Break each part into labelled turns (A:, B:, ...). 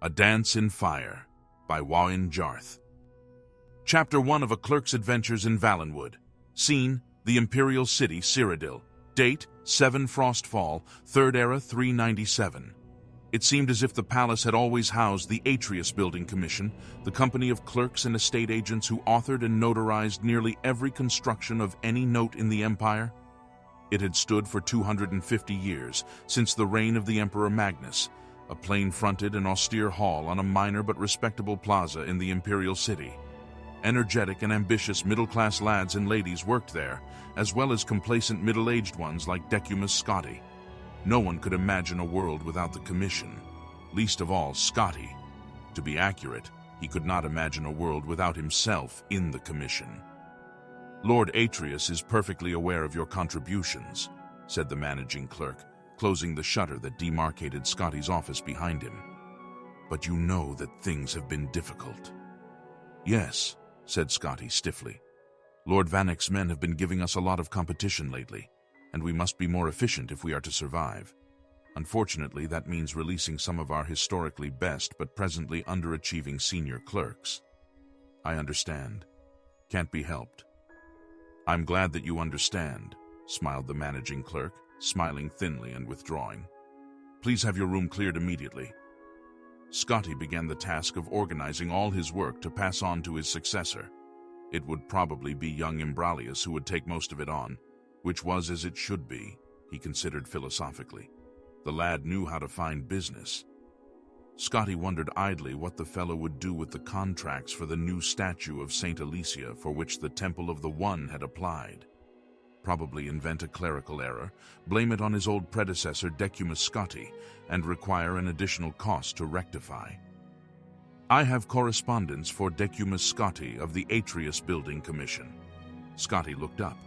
A: A Dance in Fire by Warren Jarth. Chapter 1 of A Clerk's Adventures in Valenwood. Scene, the Imperial City, Cyrodiil. Date, 7 Frostfall, 3rd Era 397. It seemed as if the palace had always housed the Atreus Building Commission, the company of clerks and estate agents who authored and notarized nearly every construction of any note in the Empire. It had stood for 250 years, since the reign of the Emperor Magnus, a plain-fronted and austere hall on a minor but respectable plaza in the Imperial City. Energetic and ambitious middle-class lads and ladies worked there, as well as complacent middle-aged ones like Decumus Scotti. No one could imagine a world without the Commission, least of all Scotti. To be accurate, he could not imagine a world without himself in the Commission. "Lord Atreus is perfectly aware of your contributions," said the managing clerk, closing the shutter that demarcated Scotty's office behind him. "But you know that things have been difficult." "Yes," said Scotty stiffly. "Lord Vanek's men have been giving us a lot of competition lately, and we must be more efficient if we are to survive. Unfortunately, that means releasing some of our historically best but presently underachieving senior clerks." "I understand. Can't be helped." "I'm glad that you understand," smiled the managing clerk, smiling thinly and withdrawing. "Please have your room cleared immediately." Scotty began the task of organizing all his work to pass on to his successor. It would probably be young Imbralius who would take most of it on, which was as it should be, he considered philosophically. The lad knew how to find business. Scotty wondered idly what the fellow would do with the contracts for the new statue of Saint Alicia for which the Temple of the One had applied. Probably invent a clerical error, blame it on his old predecessor Decumus Scotti, and require an additional cost to rectify. "I have correspondence for Decumus Scotti of the Atreus Building Commission." Scotti looked up.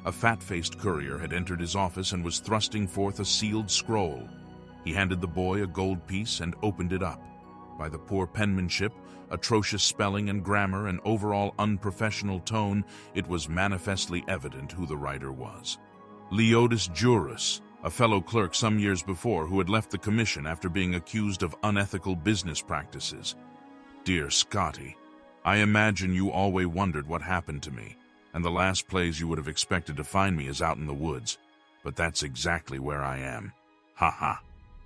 A: A fat-faced courier had entered his office and was thrusting forth a sealed scroll. He handed the boy a gold piece and opened it up. By the poor penmanship, atrocious spelling and grammar, and overall unprofessional tone, it was manifestly evident who the writer was. Leodis Juris, a fellow clerk some years before who had left the commission after being accused of unethical business practices. "Dear Scotty, I imagine you always wondered what happened to me, and the last place you would have expected to find me is out in the woods. But that's exactly where I am. Ha ha.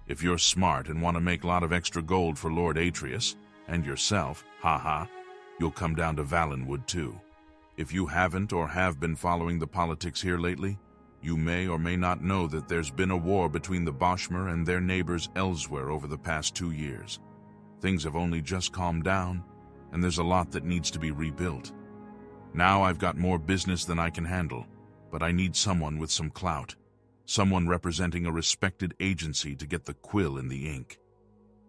A: If you're smart and want to make a lot of extra gold for Lord Atreus, and yourself, ha ha, you'll come down to Valenwood too. If you haven't or have been following the politics here lately, you may or may not know that there's been a war between the Boschmer and their neighbors elsewhere over the past 2 years. Things have only just calmed down, and there's a lot that needs to be rebuilt. Now I've got more business than I can handle, but I need someone with some clout. Someone representing a respected agency to get the quill in the ink.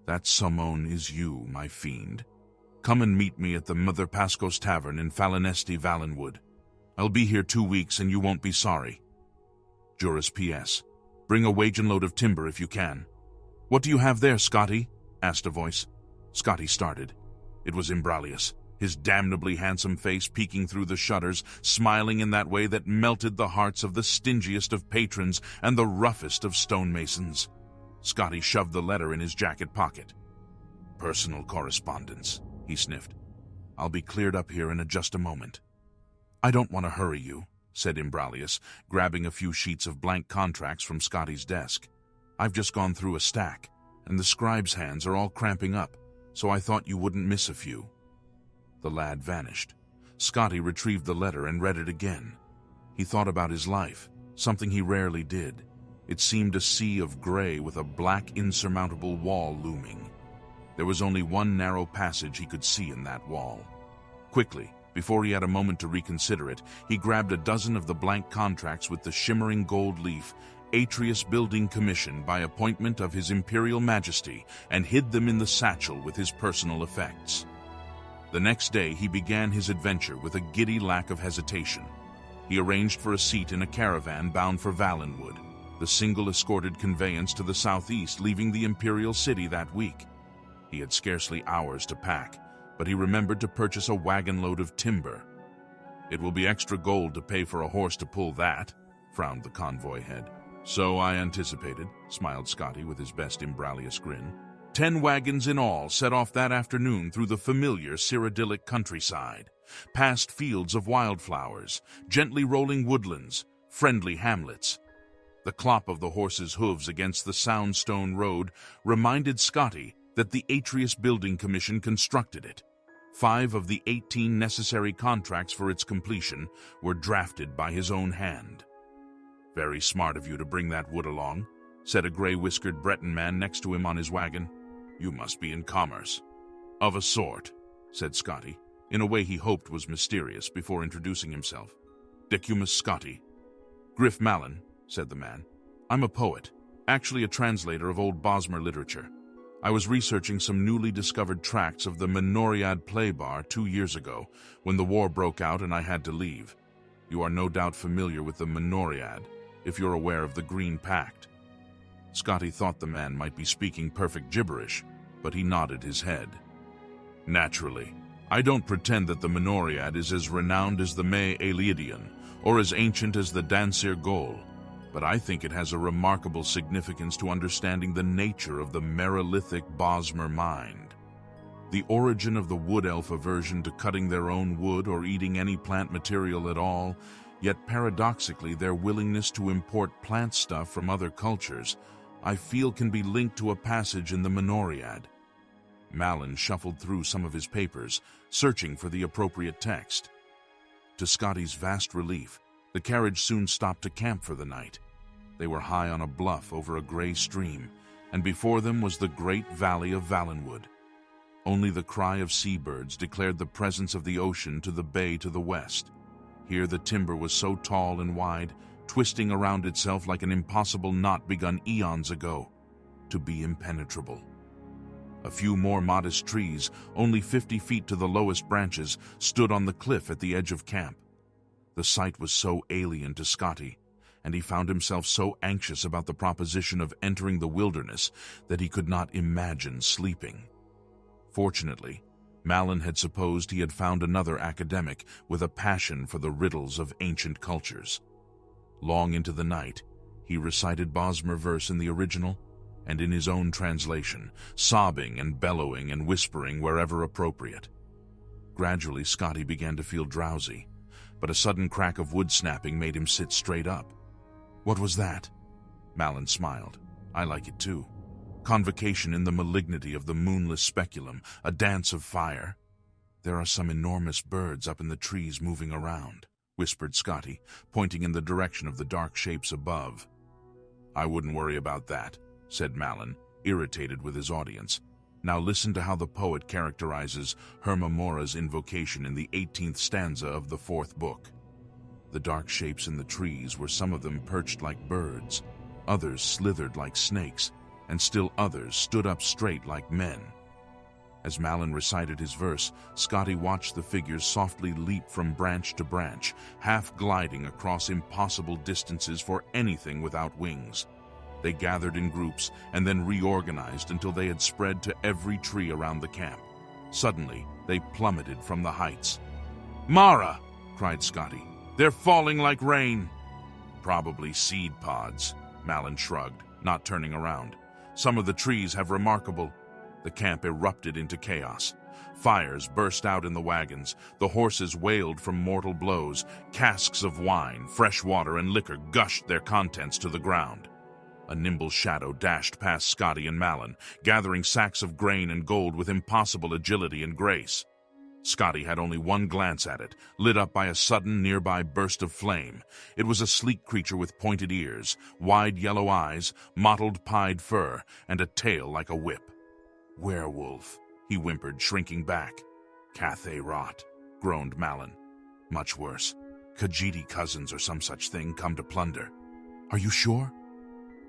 A: That someone is you, my fiend. Come and meet me at the Mother Pasco's Tavern in Falinesti, Valenwood. I'll be here 2 weeks and you won't be sorry. Juris P.S. Bring a wagon load of timber if you can. What do you have there, Scotty? Asked a voice. Scotty started. It was Imbralius, his damnably handsome face peeking through the shutters, smiling in that way that melted the hearts of the stingiest of patrons and the roughest of stonemasons. Scotty shoved the letter in his jacket pocket. "Personal correspondence," he sniffed. "I'll be cleared up here in just a moment." "I don't want to hurry you," said Imbralius, grabbing a few sheets of blank contracts from Scotty's desk. "I've just gone through a stack, and the scribe's hands are all cramping up, so I thought you wouldn't miss a few." The lad vanished. Scotty retrieved the letter and read it again. He thought about his life, something he rarely did. It seemed a sea of gray with a black, insurmountable wall looming. There was only one narrow passage he could see in that wall. Quickly, before he had a moment to reconsider it, he grabbed a dozen of the blank contracts with the shimmering gold leaf, Atreus Building Commission by appointment of His Imperial Majesty, and hid them in the satchel with his personal effects. The next day he began his adventure with a giddy lack of hesitation. He arranged for a seat in a caravan bound for Valenwood, the single escorted conveyance to the southeast leaving the Imperial City that week. He had scarcely hours to pack, but he remembered to purchase a wagon load of timber. "It will be extra gold to pay for a horse to pull that," frowned the convoy head. "So I anticipated," smiled Scotty with his best Imbralius grin. 10 wagons in all set off that afternoon through the familiar Cyrodiilic countryside, past fields of wildflowers, gently rolling woodlands, friendly hamlets. The clop of the horses' hooves against the soundstone road reminded Scotty that the Atreus Building Commission constructed it. 5 of the 18 necessary contracts for its completion were drafted by his own hand. "Very smart of you to bring that wood along," said a gray-whiskered Breton man next to him on his wagon. "You must be in commerce." "Of a sort," said Scotty, in a way he hoped was mysterious, before introducing himself. "Decumus Scotty." "Griff Mallon," said the man. "I'm a poet, actually a translator of old Bosmer literature. I was researching some newly discovered tracts of the Menoriad play bar 2 years ago, when the war broke out and I had to leave. You are no doubt familiar with the Menoriad, if you're aware of the Green Pact." Scotty thought the man might be speaking perfect gibberish, but he nodded his head. "Naturally. I don't pretend that the Menoriad is as renowned as the Me Elidian, or as ancient as the Dansir Gol, but I think it has a remarkable significance to understanding the nature of the Merilithic Bosmer mind. The origin of the wood elf aversion to cutting their own wood or eating any plant material at all, yet paradoxically their willingness to import plant stuff from other cultures, I feel can be linked to a passage in the Menoriad." Mallon shuffled through some of his papers, searching for the appropriate text. To Scotty's vast relief, the carriage soon stopped to camp for the night. They were high on a bluff over a gray stream, and before them was the great valley of Valenwood. Only the cry of seabirds declared the presence of the ocean to the bay to the west. Here the timber was so tall and wide, twisting around itself like an impossible knot begun eons ago, to be impenetrable. A few more modest trees, only 50 feet to the lowest branches, stood on the cliff at the edge of camp. The sight was so alien to Scotty, and he found himself so anxious about the proposition of entering the wilderness that he could not imagine sleeping. Fortunately, Mallon had supposed he had found another academic with a passion for the riddles of ancient cultures. Long into the night, he recited Bosmer verse in the original and in his own translation, sobbing and bellowing and whispering wherever appropriate. Gradually, Scotty began to feel drowsy, but a sudden crack of wood snapping made him sit straight up. "What was that?" Mallon smiled. "I like it too. Convocation in the malignity of the moonless speculum, a dance of fire. There are some enormous birds up in the trees moving around," whispered Scotty, pointing in the direction of the dark shapes above. "I wouldn't worry about that," said Mallon, irritated with his audience. "Now listen to how the poet characterizes Hermamora's invocation in the 18th stanza of the 4th book. The dark shapes in the trees were some of them perched like birds, others slithered like snakes, and still others stood up straight like men." As Mallon recited his verse, Scotty watched the figures softly leap from branch to branch, half gliding across impossible distances for anything without wings. They gathered in groups and then reorganized until they had spread to every tree around the camp. Suddenly, they plummeted from the heights. "Mara!" cried Scotty. "They're falling like rain." "Probably seed pods," Mallon shrugged, not turning around. "Some of the trees have remarkable—" The camp erupted into chaos. Fires burst out in the wagons. The horses wailed from mortal blows. Casks of wine, fresh water, and liquor gushed their contents to the ground. A nimble shadow dashed past Scotty and Mallon, gathering sacks of grain and gold with impossible agility and grace. Scotty had only one glance at it, lit up by a sudden nearby burst of flame. It was a sleek creature with pointed ears, wide yellow eyes, mottled pied fur, and a tail like a whip. "Werewolf," he whimpered, shrinking back. "Cathay rot," groaned Mallon. "Much worse. Khajiit cousins or some such thing come to plunder." "Are you sure?"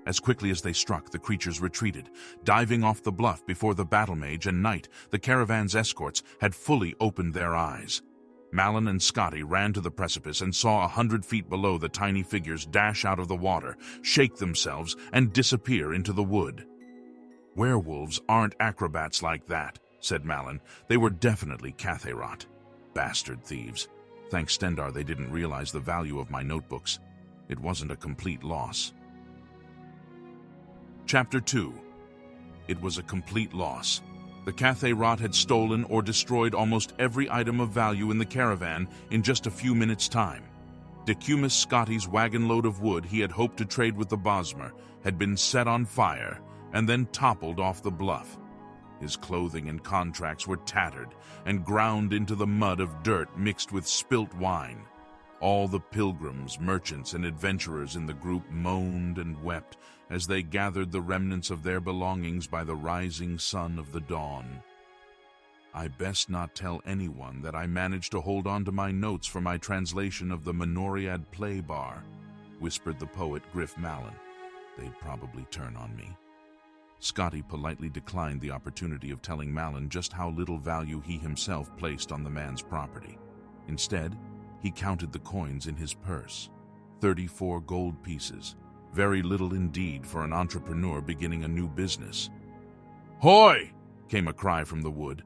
A: As quickly as they struck, the creatures retreated, diving off the bluff before the battle mage and knight, the caravan's escorts, had fully opened their eyes. Mallon and Scotty ran to the precipice and saw 100 feet below the tiny figures dash out of the water, shake themselves, and disappear into the wood. "Werewolves aren't acrobats like that," said Mallon. "They were definitely Cathayrot. Bastard thieves. Thanks Stendar they didn't realize the value of my notebooks. It wasn't a complete loss." Chapter 2. It was a complete loss. The Cathay Rot had stolen or destroyed almost every item of value in the caravan in just a few minutes' time. Decumus Scotty's wagon load of wood he had hoped to trade with the Bosmer had been set on fire and then toppled off the bluff. His clothing and contracts were tattered and ground into the mud of dirt mixed with spilt wine. All the pilgrims, merchants, and adventurers in the group moaned and wept as they gathered the remnants of their belongings by the rising sun of the dawn. I best not tell anyone that I managed to hold on to my notes for my translation of the Menoriad play bar, whispered the poet Griff Mallon. They'd probably turn on me. Scotty politely declined the opportunity of telling Mallon just how little value he himself placed on the man's property. Instead, he counted the coins in his purse. 34 gold pieces. Very little indeed for an entrepreneur beginning a new business. "Hoy!" came a cry from the wood.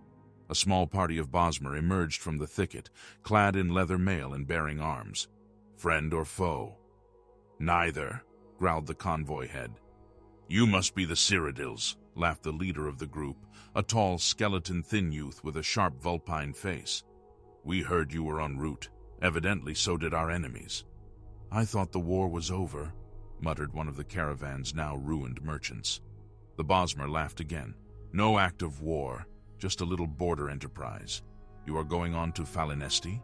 A: A small party of Bosmer emerged from the thicket, clad in leather mail and bearing arms. "Friend or foe?" "Neither," growled the convoy head. "You must be the Cyrodiils," laughed the leader of the group, a tall, skeleton-thin youth with a sharp vulpine face. "We heard you were en route. Evidently so did our enemies." "I thought the war was over," muttered one of the caravan's now ruined merchants. The Bosmer laughed again. "No act of war, just a little border enterprise. You are going on to Falinesti?"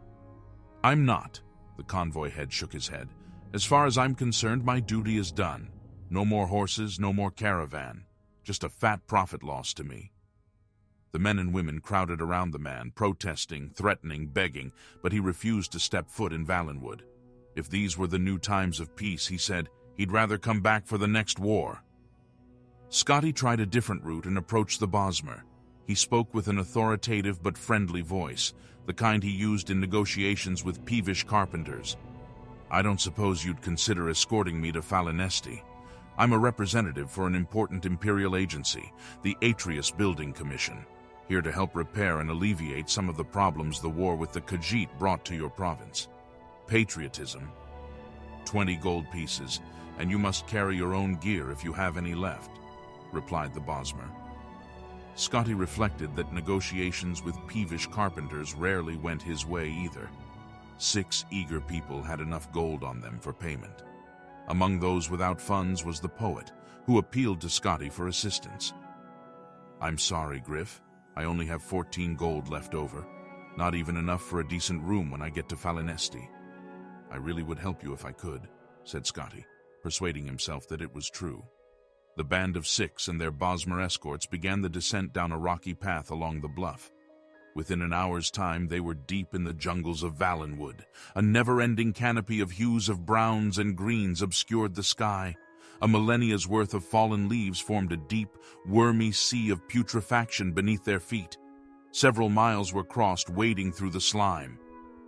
A: "I'm not." The convoy head shook his head. "As far as I'm concerned, my duty is done. No more horses, no more caravan. Just a fat profit loss to me." The men and women crowded around the man, protesting, threatening, begging, but he refused to step foot in Valenwood. If these were the new times of peace, he said, he'd rather come back for the next war. Scotty tried a different route and approached the Bosmer. He spoke with an authoritative but friendly voice, the kind he used in negotiations with peevish carpenters. "I don't suppose you'd consider escorting me to Falinesti. I'm a representative for an important Imperial agency, the Atreus Building Commission, here to help repair and alleviate some of the problems the war with the Khajiit brought to your province. Patriotism. 20 gold pieces, and you must carry your own gear if you have any left," replied the Bosmer. Scotty reflected that negotiations with peevish carpenters rarely went his way either. 6 eager people had enough gold on them for payment. Among those without funds was the poet, who appealed to Scotty for assistance. "I'm sorry, Griff. I only have 14 gold left over. Not even enough for a decent room when I get to Falinesti." "I really would help you if I could," said Scotty, persuading himself that it was true. The band of 6 and their Bosmer escorts began the descent down a rocky path along the bluff. Within an hour's time, they were deep in the jungles of Valenwood. A never-ending canopy of hues of browns and greens obscured the sky. A millennia's worth of fallen leaves formed a deep, wormy sea of putrefaction beneath their feet. Several miles were crossed wading through the slime.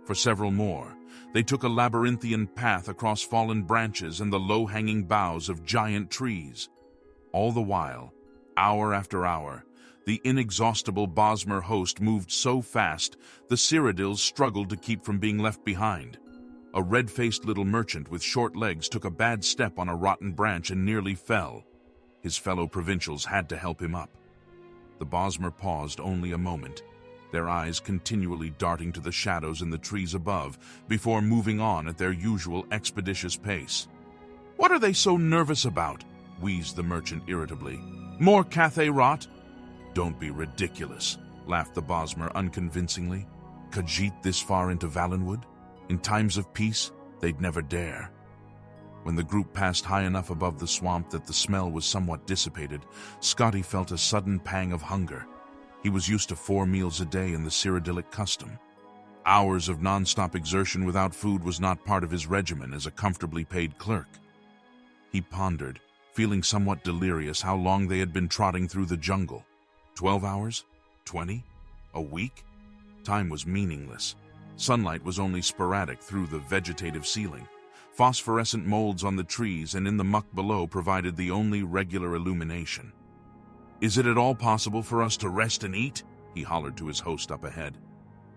A: For several more, they took a labyrinthian path across fallen branches and the low-hanging boughs of giant trees. All the while, hour after hour, the inexhaustible Bosmer host moved so fast, the Cyrodiils struggled to keep from being left behind. A red-faced little merchant with short legs took a bad step on a rotten branch and nearly fell. His fellow provincials had to help him up. The Bosmer paused only a moment, their eyes continually darting to the shadows in the trees above, before moving on at their usual expeditious pace. "What are they so nervous about?" wheezed the merchant irritably. "More Cathay Rot?" "Don't be ridiculous," laughed the Bosmer unconvincingly. "Khajiit this far into Valenwood? In times of peace, they'd never dare." When the group passed high enough above the swamp that the smell was somewhat dissipated, Scotty felt a sudden pang of hunger. He was used to 4 meals a day in the Cyrodiilic custom. Hours of non-stop exertion without food was not part of his regimen as a comfortably paid clerk. He pondered, feeling somewhat delirious, how long they had been trotting through the jungle. 12 hours? 20? A week? Time was meaningless. Sunlight was only sporadic through the vegetative ceiling. Phosphorescent molds on the trees and in the muck below provided the only regular illumination. "Is it at all possible for us to rest and eat?" he hollered to his host up ahead.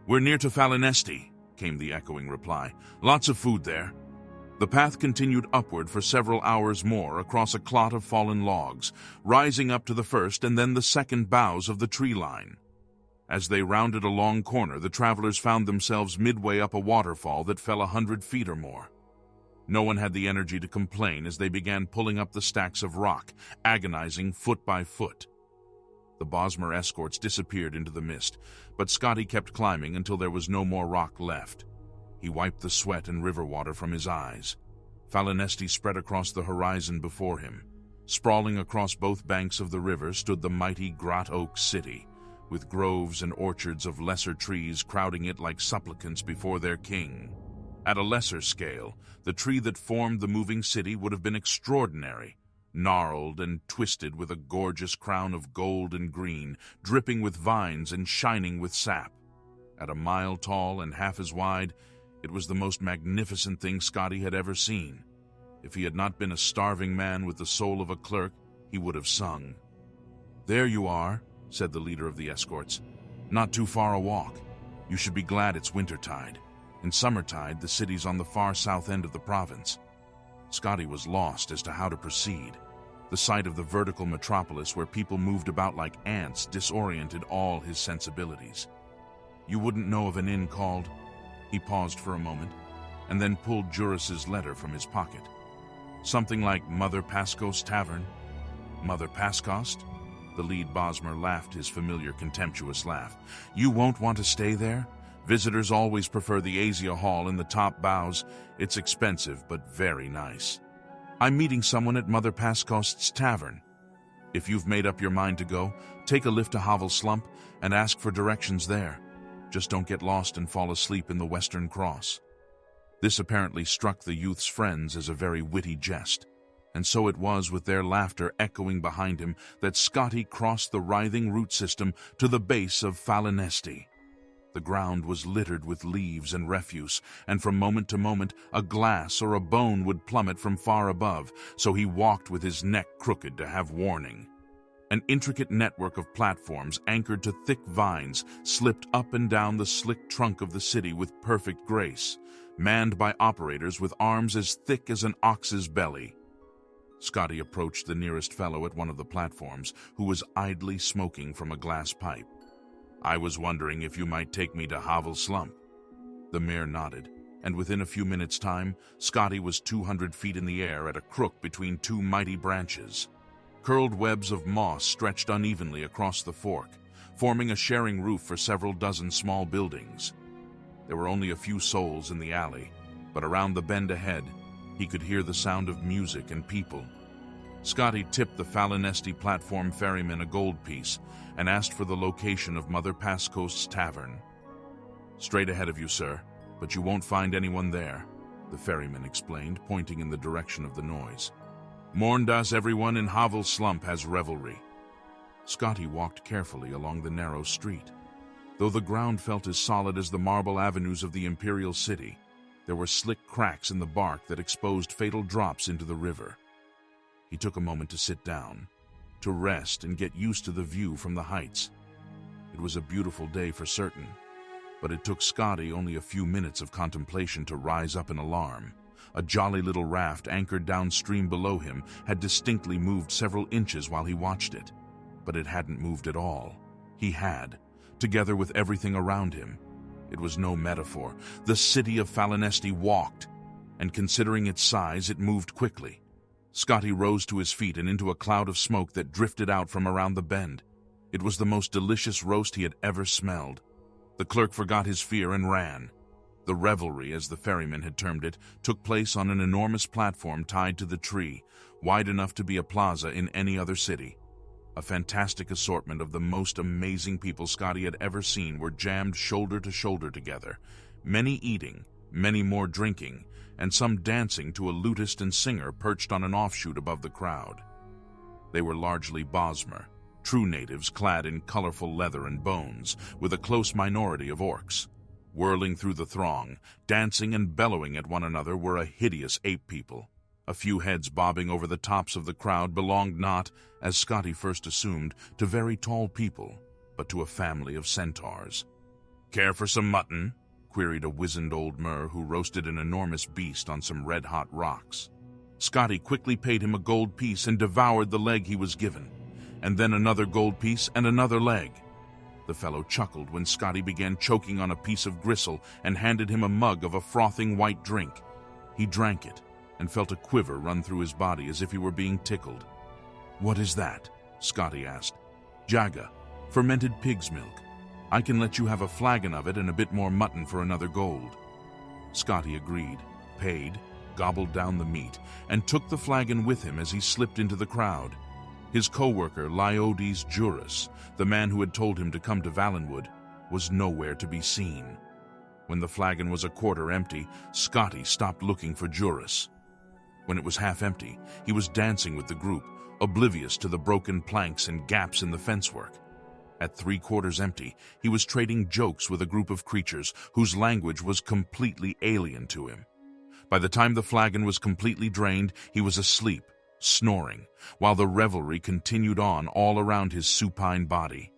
A: "We're near to Falinesti," came the echoing reply. "Lots of food there." The path continued upward for several hours more across a clot of fallen logs, rising up to the first and then the second boughs of the tree line. As they rounded a long corner, the travelers found themselves midway up a waterfall that fell 100 feet or more. No one had the energy to complain as they began pulling up the stacks of rock, agonizing foot by foot. The Bosmer escorts disappeared into the mist, but Scotty kept climbing until there was no more rock left. He wiped the sweat and river water from his eyes. Falinesti spread across the horizon before him. Sprawling across both banks of the river stood the mighty Grot Oak City, with groves and orchards of lesser trees crowding it like supplicants before their king. At a lesser scale, the tree that formed the moving city would have been extraordinary, gnarled and twisted with a gorgeous crown of gold and green, dripping with vines and shining with sap. At a mile tall and half as wide, it was the most magnificent thing Scotty had ever seen. If he had not been a starving man with the soul of a clerk, he would have sung. "There you are," said the leader of the escorts. "Not too far a walk. You should be glad it's wintertide. In summertide, the city's on the far south end of the province." Scotty was lost as to how to proceed. The sight of the vertical metropolis where people moved about like ants disoriented all his sensibilities. "You wouldn't know of an inn called—" He paused for a moment, and then pulled Juris's letter from his pocket. "Something like Mother Pasco's Tavern." "Mother Pascost?" The lead Bosmer laughed his familiar contemptuous laugh. "You won't want to stay there? Visitors always prefer the Asia Hall in the top boughs. It's expensive, but very nice. I'm meeting someone at Mother Pascost's Tavern. If you've made up your mind to go, take a lift to Havel Slump and ask for directions there. Just don't get lost and fall asleep in the Western Cross." This apparently struck the youth's friends as a very witty jest, and so it was with their laughter echoing behind him that Scotty crossed the writhing root system to the base of Falinesti. The ground was littered with leaves and refuse, and from moment to moment a glass or a bone would plummet from far above, so he walked with his neck crooked to have warning. An intricate network of platforms anchored to thick vines slipped up and down the slick trunk of the city with perfect grace, manned by operators with arms as thick as an ox's belly. Scotty approached the nearest fellow at one of the platforms, who was idly smoking from a glass pipe. "I was wondering if you might take me to Havel Slump." The mayor nodded, and within a few minutes' time, Scotty was 200 feet in the air at a crook between two mighty branches. Curled webs of moss stretched unevenly across the fork, forming a sharing roof for several dozen small buildings. There were only a few souls in the alley, but around the bend ahead, he could hear the sound of music and people. Scotty tipped the Falinesti platform ferryman a gold piece and asked for the location of Mother Pascost's Tavern. "Straight ahead of you, sir, but you won't find anyone there," the ferryman explained, pointing in the direction of the noise. "Morndas everyone in Havel Slump has revelry." Scotty walked carefully along the narrow street. Though the ground felt as solid as the marble avenues of the Imperial city, there were slick cracks in the bark that exposed fatal drops into the river. He took a moment to sit down, to rest and get used to the view from the heights. It was a beautiful day for certain, but it took Scotty only a few minutes of contemplation to rise up in alarm. A jolly little raft anchored downstream below him had distinctly moved several inches while he watched it, but it hadn't moved at all. He had, together with everything around him. It was no metaphor. The city of Falinesti walked, and considering its size, it moved quickly. Scotty rose to his feet and into a cloud of smoke that drifted out from around the bend. It was the most delicious roast he had ever smelled. The clerk forgot his fear and ran. The revelry, as the ferryman had termed it, took place on an enormous platform tied to the tree, wide enough to be a plaza in any other city. A fantastic assortment of the most amazing people Scotty had ever seen were jammed shoulder to shoulder together, many eating, many more drinking, and some dancing to a lutist and singer perched on an offshoot above the crowd. They were largely Bosmer, true natives clad in colorful leather and bones, with a close minority of orcs. Whirling through the throng, dancing and bellowing at one another were a hideous ape people. A few heads bobbing over the tops of the crowd belonged not, as Scotty first assumed, to very tall people, but to a family of centaurs. "Care for some mutton?" queried a wizened old Mer who roasted an enormous beast on some red-hot rocks. Scotty quickly paid him a gold piece and devoured the leg he was given, and then another gold piece and another leg. The fellow chuckled when Scotty began choking on a piece of gristle and handed him a mug of a frothing white drink. He drank it and felt a quiver run through his body as if he were being tickled. "What is that?" Scotty asked. "Jaga, fermented pig's milk. I can let you have a flagon of it and a bit more mutton for another gold." Scotty agreed, paid, gobbled down the meat, and took the flagon with him as he slipped into the crowd. His co-worker, Laodes Juris, the man who had told him to come to Valenwood, was nowhere to be seen. When the flagon was a quarter empty, Scotty stopped looking for Juris. When it was half empty, he was dancing with the group, oblivious to the broken planks and gaps in the fencework. At 3/4 empty, he was trading jokes with a group of creatures whose language was completely alien to him. By the time the flagon was completely drained, he was asleep, snoring, while the revelry continued on all around his supine body.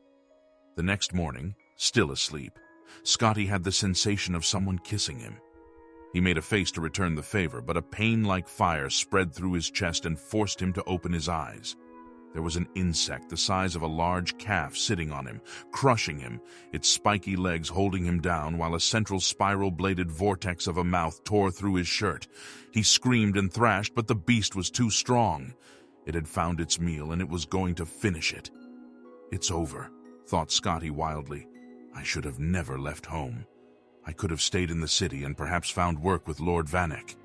A: The next morning, still asleep, Scotty had the sensation of someone kissing him. He made a face to return the favor, but a pain like fire spread through his chest and forced him to open his eyes. There was an insect the size of a large calf sitting on him, crushing him, its spiky legs holding him down while a central spiral-bladed vortex of a mouth tore through his shirt. He screamed and thrashed, but the beast was too strong. It had found its meal, and it was going to finish it. "It's over," thought Scotty wildly. "I should have never left home. I could have stayed in the city and perhaps found work with Lord Vanek.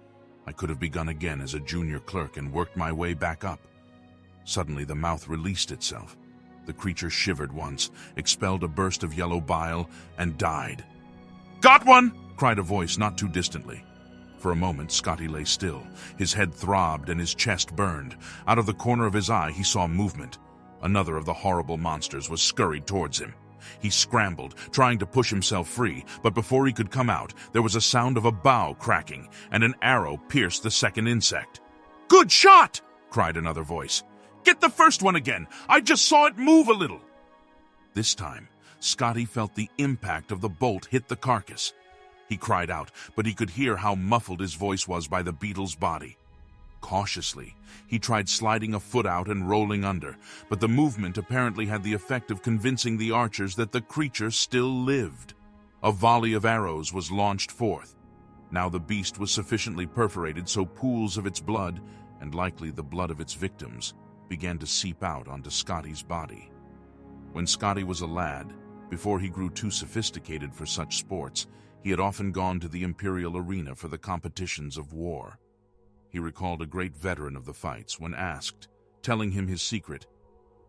A: I could have begun again as a junior clerk and worked my way back up." Suddenly the mouth released itself. The creature shivered once, expelled a burst of yellow bile, and died. "Got one!" cried a voice not too distantly. For a moment Scotty lay still. His head throbbed and his chest burned. Out of the corner of his eye he saw movement. Another of the horrible monsters was scurried towards him. He scrambled, trying to push himself free, but before he could come out, there was a sound of a bough cracking, and an arrow pierced the second insect. "Good shot!" cried another voice. "Get the first one again! I just saw it move a little!" This time, Scotty felt the impact of the bolt hit the carcass. He cried out, but he could hear how muffled his voice was by the beetle's body. Cautiously, he tried sliding a foot out and rolling under, but the movement apparently had the effect of convincing the archers that the creature still lived. A volley of arrows was launched forth. Now the beast was sufficiently perforated so pools of its blood, and likely the blood of its victims, began to seep out onto Scotty's body. When Scotty was a lad, before he grew too sophisticated for such sports, he had often gone to the Imperial arena for the competitions of war. He recalled a great veteran of the fights when asked, telling him his secret: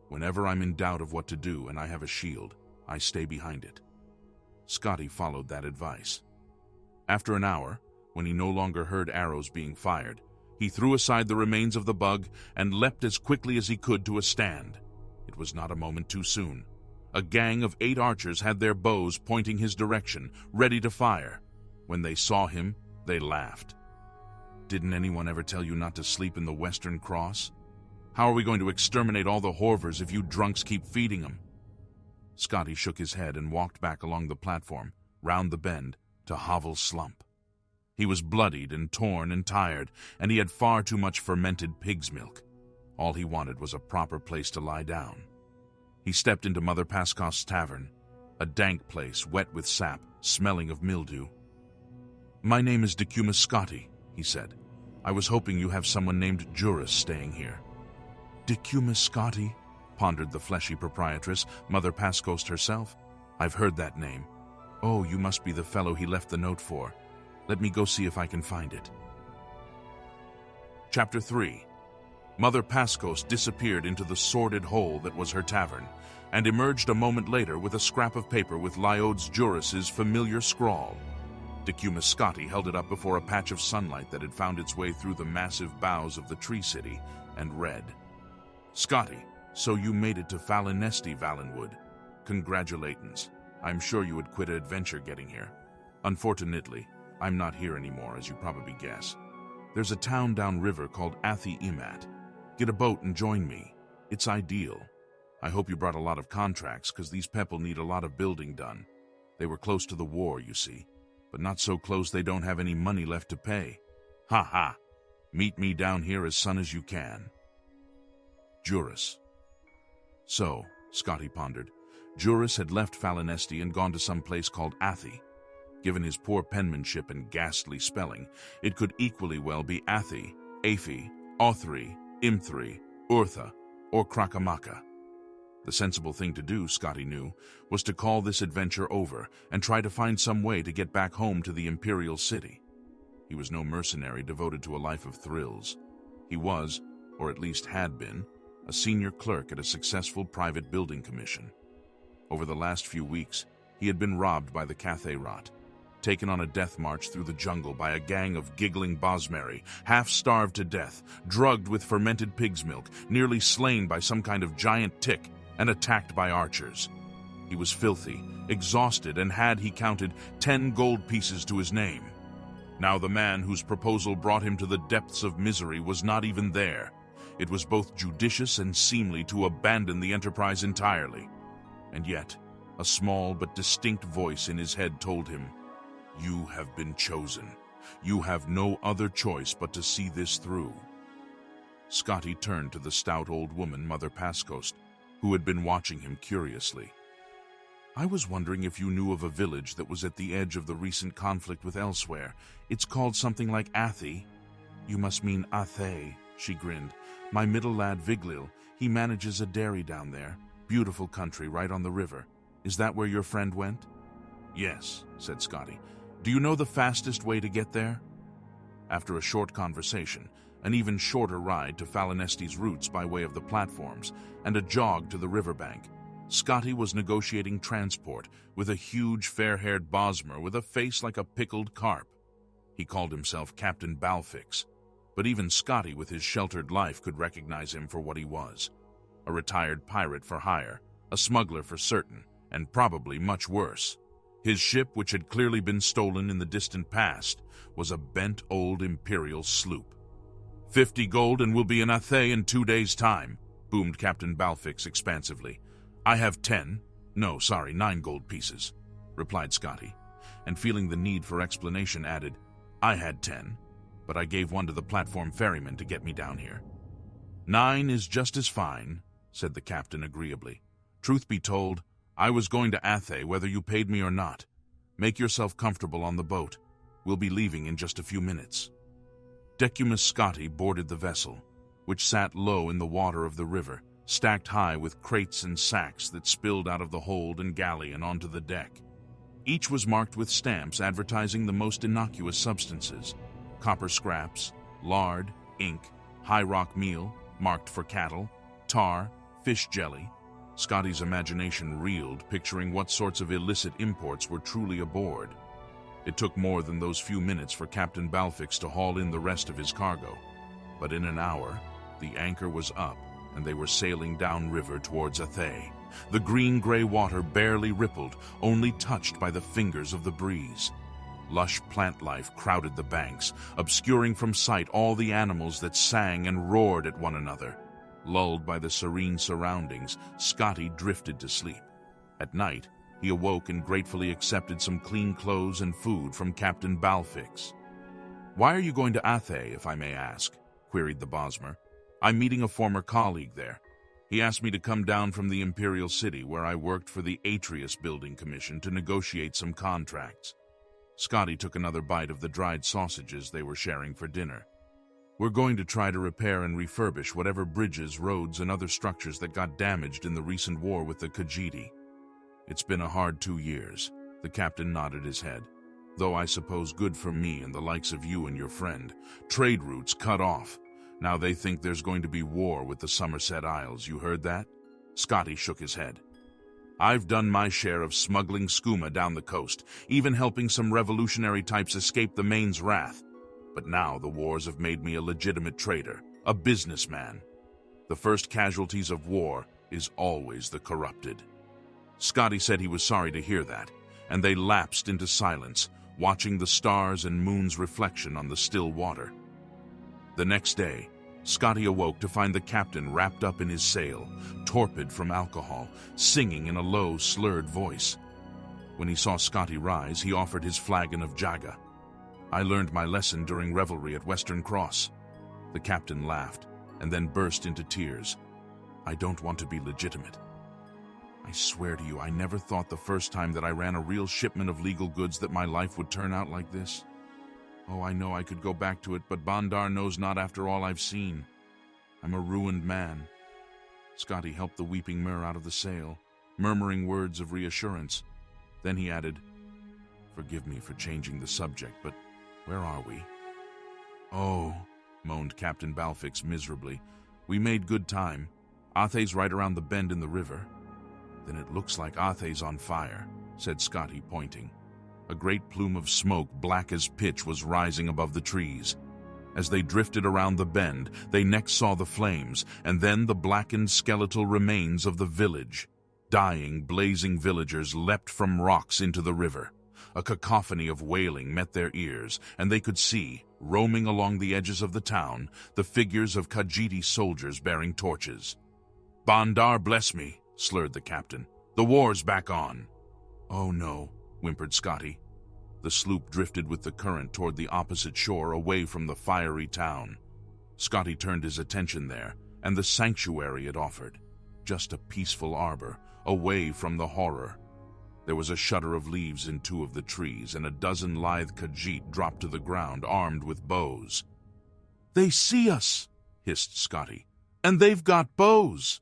A: "Whenever I'm in doubt of what to do and I have a shield, I stay behind it." Scotty followed that advice. After an hour, when he no longer heard arrows being fired, he threw aside the remains of the bug and leapt as quickly as he could to a stand. It was not a moment too soon. A gang of 8 archers had their bows pointing his direction, ready to fire. When they saw him, they laughed. "Didn't anyone ever tell you not to sleep in the Western Cross? How are we going to exterminate all the Horvers if you drunks keep feeding them?" Scotty shook his head and walked back along the platform, round the bend, to Havel's slump. He was bloodied and torn and tired, and he had far too much fermented pig's milk. All he wanted was a proper place to lie down. He stepped into Mother Pascost's tavern, a dank place wet with sap, smelling of mildew. "My name is Decumus Scotty," he said. "I was hoping you have someone named Juris staying here." "Decumus Scotty?" pondered the fleshy proprietress, Mother Pascost herself. "I've heard that name. Oh, you must be the fellow he left the note for. Let me go see if I can find it." Chapter 3. Mother Pascost disappeared into the sordid hole that was her tavern, and emerged a moment later with a scrap of paper with Laodes Juris's familiar scrawl. Decumus Scotty held it up before a patch of sunlight that had found its way through the massive boughs of the tree city, and read: "Scotty, so you made it to Falinesti, Valenwood. Congratulations. I'm sure you would quit an adventure getting here. Unfortunately, I'm not here anymore, as you probably guess. There's a town downriver called Athi Imat. Get a boat and join me. It's ideal. I hope you brought a lot of contracts, because these people need a lot of building done. They were close to the war, you see. but not so close they don't have any money left to pay. Ha ha! Meet me down here as soon as you can. Juris. So, Scotty pondered, Juris had left Falinesti and gone to some place called Athi. Given his poor penmanship and ghastly spelling, it could equally well be Athi, Afi, Othri, Imthri, Urtha, or Krakamaka. The sensible thing to do, Scotty knew, was to call this adventure over and try to find some way to get back home to the Imperial city. He was no mercenary devoted to a life of thrills. He was, or at least had been, a senior clerk at a successful private building commission. Over the last few weeks, he had been robbed by the Cathay Rot, taken on a death march through the jungle by a gang of giggling Bosmeri, half-starved to death, drugged with fermented pig's milk, nearly slain by some kind of giant tick, and attacked by archers. He was filthy, exhausted, and had, he counted, 10 gold pieces to his name. Now the man whose proposal brought him to the depths of misery was not even there. It was both judicious and seemly to abandon the enterprise entirely. And yet, a small but distinct voice in his head told him, "You have been chosen. You have no other choice but to see this through." Scotty turned to the stout old woman, Mother Pascost, who had been watching him curiously. "I was wondering if you knew of a village that was at the edge of the recent conflict with Elsewhere. It's called something like Athi." "You must mean Athay," she grinned. "My middle lad Viglil, he manages a dairy down there. Beautiful country right on the river. Is that where your friend went?" "Yes," said Scotty. "Do you know the fastest way to get there?" After a short conversation, an even shorter ride to Falinesti's roots by way of the platforms, and a jog to the riverbank, Scotty was negotiating transport with a huge fair-haired Bosmer with a face like a pickled carp. He called himself Captain Balfix, but even Scotty with his sheltered life could recognize him for what he was. A retired pirate for hire, a smuggler for certain, and probably much worse. His ship, which had clearly been stolen in the distant past, was a bent old Imperial sloop. 50 gold and we'll be in Athay in 2 days' time," boomed Captain Balfix expansively. "I have 9 gold pieces," replied Scotty, and feeling the need for explanation added, "I had 10, but I gave one to the platform ferryman to get me down here." "9 is just as fine," said the captain agreeably. "Truth be told, I was going to Athay whether you paid me or not. Make yourself comfortable on the boat. We'll be leaving in just a few minutes." Decumus Scotty boarded the vessel, which sat low in the water of the river, stacked high with crates and sacks that spilled out of the hold and galley and onto the deck. Each was marked with stamps advertising the most innocuous substances: copper scraps, lard, ink, high rock meal, marked for cattle, tar, fish jelly. Scotty's imagination reeled, picturing what sorts of illicit imports were truly aboard. It took more than those few minutes for Captain Balfix to haul in the rest of his cargo, but in an hour, the anchor was up and they were sailing downriver towards Athay. The green-gray water barely rippled, only touched by the fingers of the breeze. Lush plant life crowded the banks, obscuring from sight all the animals that sang and roared at one another. Lulled by the serene surroundings, Scotty drifted to sleep. At night, he awoke and gratefully accepted some clean clothes and food from Captain Balfix. "Why are you going to Athay, if I may ask?" queried the Bosmer. "I'm meeting a former colleague there. He asked me to come down from the Imperial City, where I worked for the Atreus Building Commission, to negotiate some contracts." Scotty took another bite of the dried sausages they were sharing for dinner. "We're going to try to repair and refurbish whatever bridges, roads, and other structures that got damaged in the recent war with the Khajiit. It's been a hard 2 years." The captain nodded his head. "Though I suppose good for me and the likes of you and your friend. Trade routes cut off. Now they think there's going to be war with the Somerset Isles. You heard that?" Scotty shook his head. "I've done my share of smuggling skooma down the coast, even helping some revolutionary types escape the Maine's wrath. But now the wars have made me a legitimate trader, a businessman. The first casualties of war is always the corrupted." Scotty said he was sorry to hear that, and they lapsed into silence, watching the stars and moon's reflection on the still water. The next day, Scotty awoke to find the captain wrapped up in his sail, torpid from alcohol, singing in a low, slurred voice. When he saw Scotty rise, he offered his flagon of Jaga. I learned my lesson during revelry at Western Cross. The captain laughed, and then burst into tears. I don't want to be legitimate. I swear to you, I never thought the first time that I ran a real shipment of legal goods that my life would turn out like this. Oh, I know I could go back to it, but Bandar knows not after all I've seen. I'm a ruined man. Scotty helped the weeping Mer out of the sail, murmuring words of reassurance. Then he added, Forgive me for changing the subject, but where are we? Oh, moaned Captain Balfix miserably. We made good time. Athe's right around the bend in the river. Then it looks like Athe's on fire, said Scotty, pointing. A great plume of smoke, black as pitch, was rising above the trees. As they drifted around the bend, they next saw the flames, and then the blackened skeletal remains of the village. Dying, blazing villagers leapt from rocks into the river. A cacophony of wailing met their ears, and they could see, roaming along the edges of the town, the figures of Khajiiti soldiers bearing torches. Bandar bless me, slurred the captain. The war's back on. Oh no, whimpered Scotty. The sloop drifted with the current toward the opposite shore, away from the fiery town. Scotty turned his attention there, and the sanctuary it offered. Just a peaceful arbor, away from the horror. There was a shudder of leaves in two of the trees, and a dozen lithe Khajiit dropped to the ground, armed with bows. They see us, hissed Scotty. And they've got bows.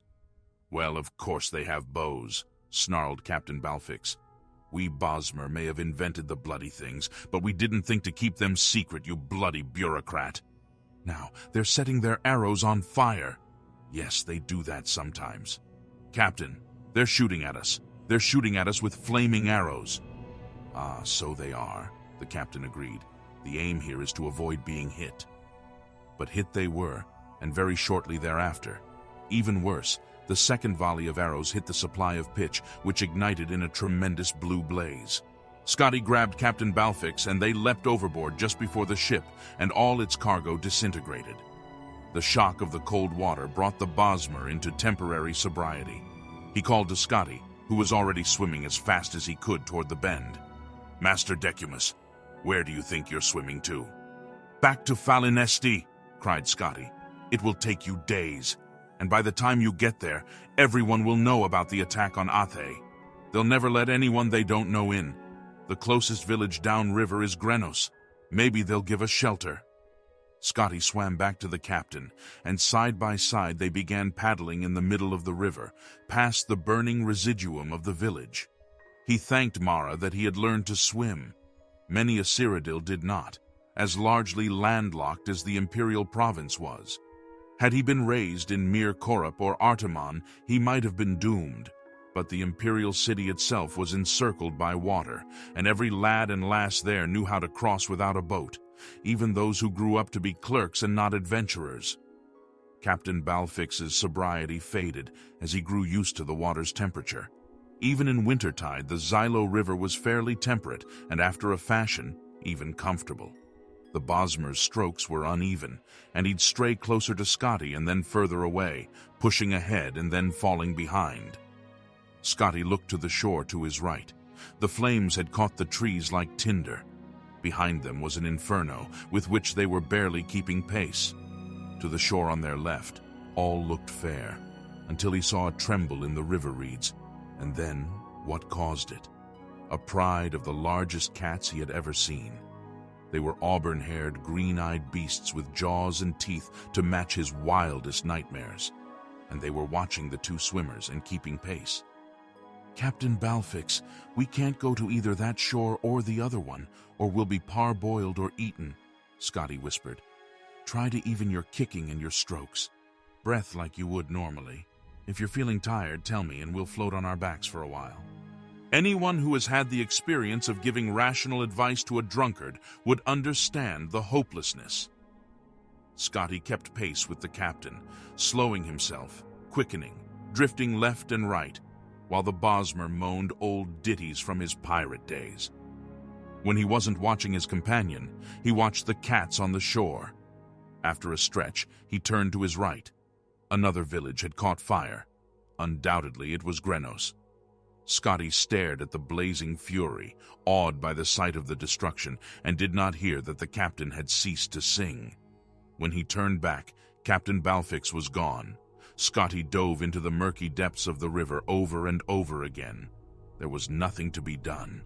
A: Well, of course they have bows, snarled Captain Balfix. We Bosmer may have invented the bloody things, but we didn't think to keep them secret, you bloody bureaucrat. Now, they're setting their arrows on fire. Yes, they do that sometimes. Captain, they're shooting at us. They're shooting at us with flaming arrows. Ah, so they are, the captain agreed. The aim here is to avoid being hit. But hit they were, and very shortly thereafter. Even worse, the second volley of arrows hit the supply of pitch, which ignited in a tremendous blue blaze. Scotty grabbed Captain Balfix, and they leapt overboard just before the ship, and all its cargo disintegrated. The shock of the cold water brought the Bosmer into temporary sobriety. He called to Scotty, who was already swimming as fast as he could toward the bend. Master Decumus, where do you think you're swimming to? Back to Falinesti, cried Scotty. It will take you days, and by the time you get there, everyone will know about the attack on Athe. They'll never let anyone they don't know in. The closest village downriver is Grenos. Maybe they'll give us shelter. Scotty swam back to the captain, and side by side they began paddling in the middle of the river, past the burning residuum of the village. He thanked Mara that he had learned to swim. Many a Cyrodiil did not, as largely landlocked as the Imperial province was. Had he been raised in Mir Korup or Artaman, he might have been doomed. But the Imperial city itself was encircled by water, and every lad and lass there knew how to cross without a boat, even those who grew up to be clerks and not adventurers. Captain Balfix's sobriety faded as he grew used to the water's temperature. Even in wintertide, the Xylo River was fairly temperate, and after a fashion, even comfortable. The Bosmer's strokes were uneven, and he'd stray closer to Scotty and then further away, pushing ahead and then falling behind. Scotty looked to the shore to his right. The flames had caught the trees like tinder. Behind them was an inferno, with which they were barely keeping pace. To the shore on their left, all looked fair, until he saw a tremble in the river reeds, and then what caused it? A pride of the largest cats he had ever seen. They were auburn-haired, green-eyed beasts with jaws and teeth to match his wildest nightmares, and they were watching the two swimmers and keeping pace. Captain Balfix, we can't go to either that shore or the other one, or we'll be parboiled or eaten, Scotty whispered. Try to even your kicking and your strokes. Breath like you would normally. If you're feeling tired, tell me and we'll float on our backs for a while. Anyone who has had the experience of giving rational advice to a drunkard would understand the hopelessness. Scotty kept pace with the captain, slowing himself, quickening, drifting left and right, while the Bosmer moaned old ditties from his pirate days. When he wasn't watching his companion, he watched the cats on the shore. After a stretch, he turned to his right. Another village had caught fire. Undoubtedly, it was Grenos. Scotty stared at the blazing fury, awed by the sight of the destruction, and did not hear that the captain had ceased to sing. When he turned back, Captain Balfix was gone. Scotty dove into the murky depths of the river over and over again. There was nothing to be done.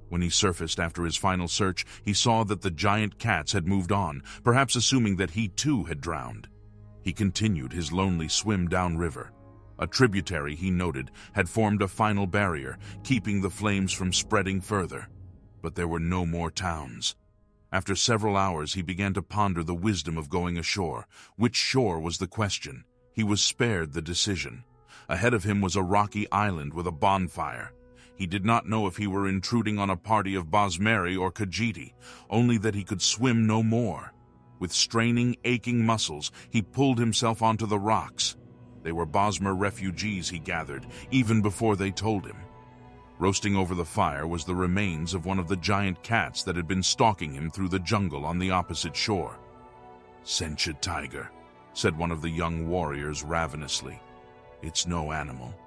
A: When he surfaced after his final search, he saw that the giant cats had moved on, perhaps assuming that he too had drowned. He continued his lonely swim downriver. A tributary, he noted, had formed a final barrier, keeping the flames from spreading further. But there were no more towns. After several hours, he began to ponder the wisdom of going ashore. Which shore was the question? He was spared the decision. Ahead of him was a rocky island with a bonfire. He did not know if he were intruding on a party of Bosmeri or Khajiit, only that he could swim no more. With straining, aching muscles, he pulled himself onto the rocks. They were Bosmer refugees, he gathered, even before they told him. Roasting over the fire was the remains of one of the giant cats that had been stalking him through the jungle on the opposite shore. "Sentient tiger," said one of the young warriors ravenously. "It's no animal.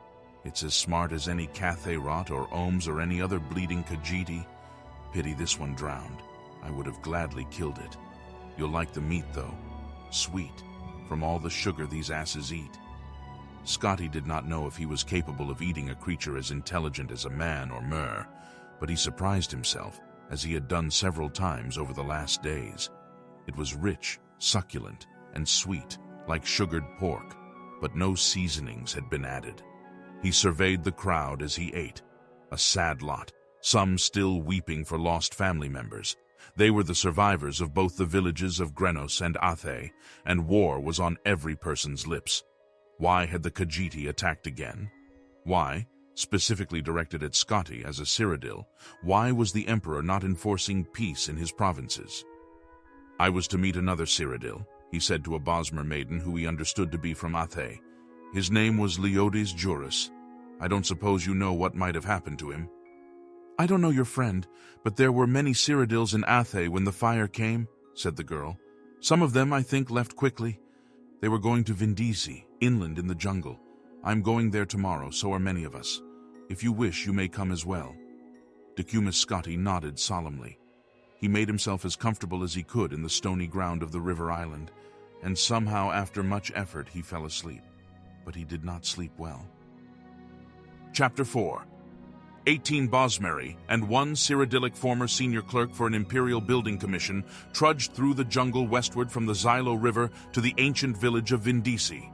A: It's as smart as any Cathay Rot or Ohms or any other bleeding Khajiit. Pity this one drowned. I would have gladly killed it. You'll like the meat, though. Sweet, from all the sugar these asses eat." Scotty did not know if he was capable of eating a creature as intelligent as a man or mer, but he surprised himself, as he had done several times over the last days. It was rich, succulent, and sweet, like sugared pork, but no seasonings had been added. He surveyed the crowd as he ate. A sad lot, some still weeping for lost family members. They were the survivors of both the villages of Grenos and Athe, and war was on every person's lips. Why had the Khajiit attacked again? Why, specifically directed at Scotty as a Cyrodiil, why was the Emperor not enforcing peace in his provinces? "I was to meet another Cyrodiil," he said to a Bosmer maiden who he understood to be from Athe. "His name was Leodes Juris. I don't suppose you know what might have happened to him." "I don't know your friend, but there were many Cyrodiils in Athe when the fire came," said the girl. "Some of them, I think, left quickly. They were going to Vindisi, inland in the jungle. I'm going there tomorrow, so are many of us. If you wish, you may come as well." Decumus Scotty nodded solemnly. He made himself as comfortable as he could in the stony ground of the river island, and somehow, after much effort, he fell asleep. But he did not sleep well. Chapter 4. 18 Bosmeri and one Cyrodiilic former senior clerk for an Imperial building commission trudged through the jungle westward from the Xylo River to the ancient village of Vindisi.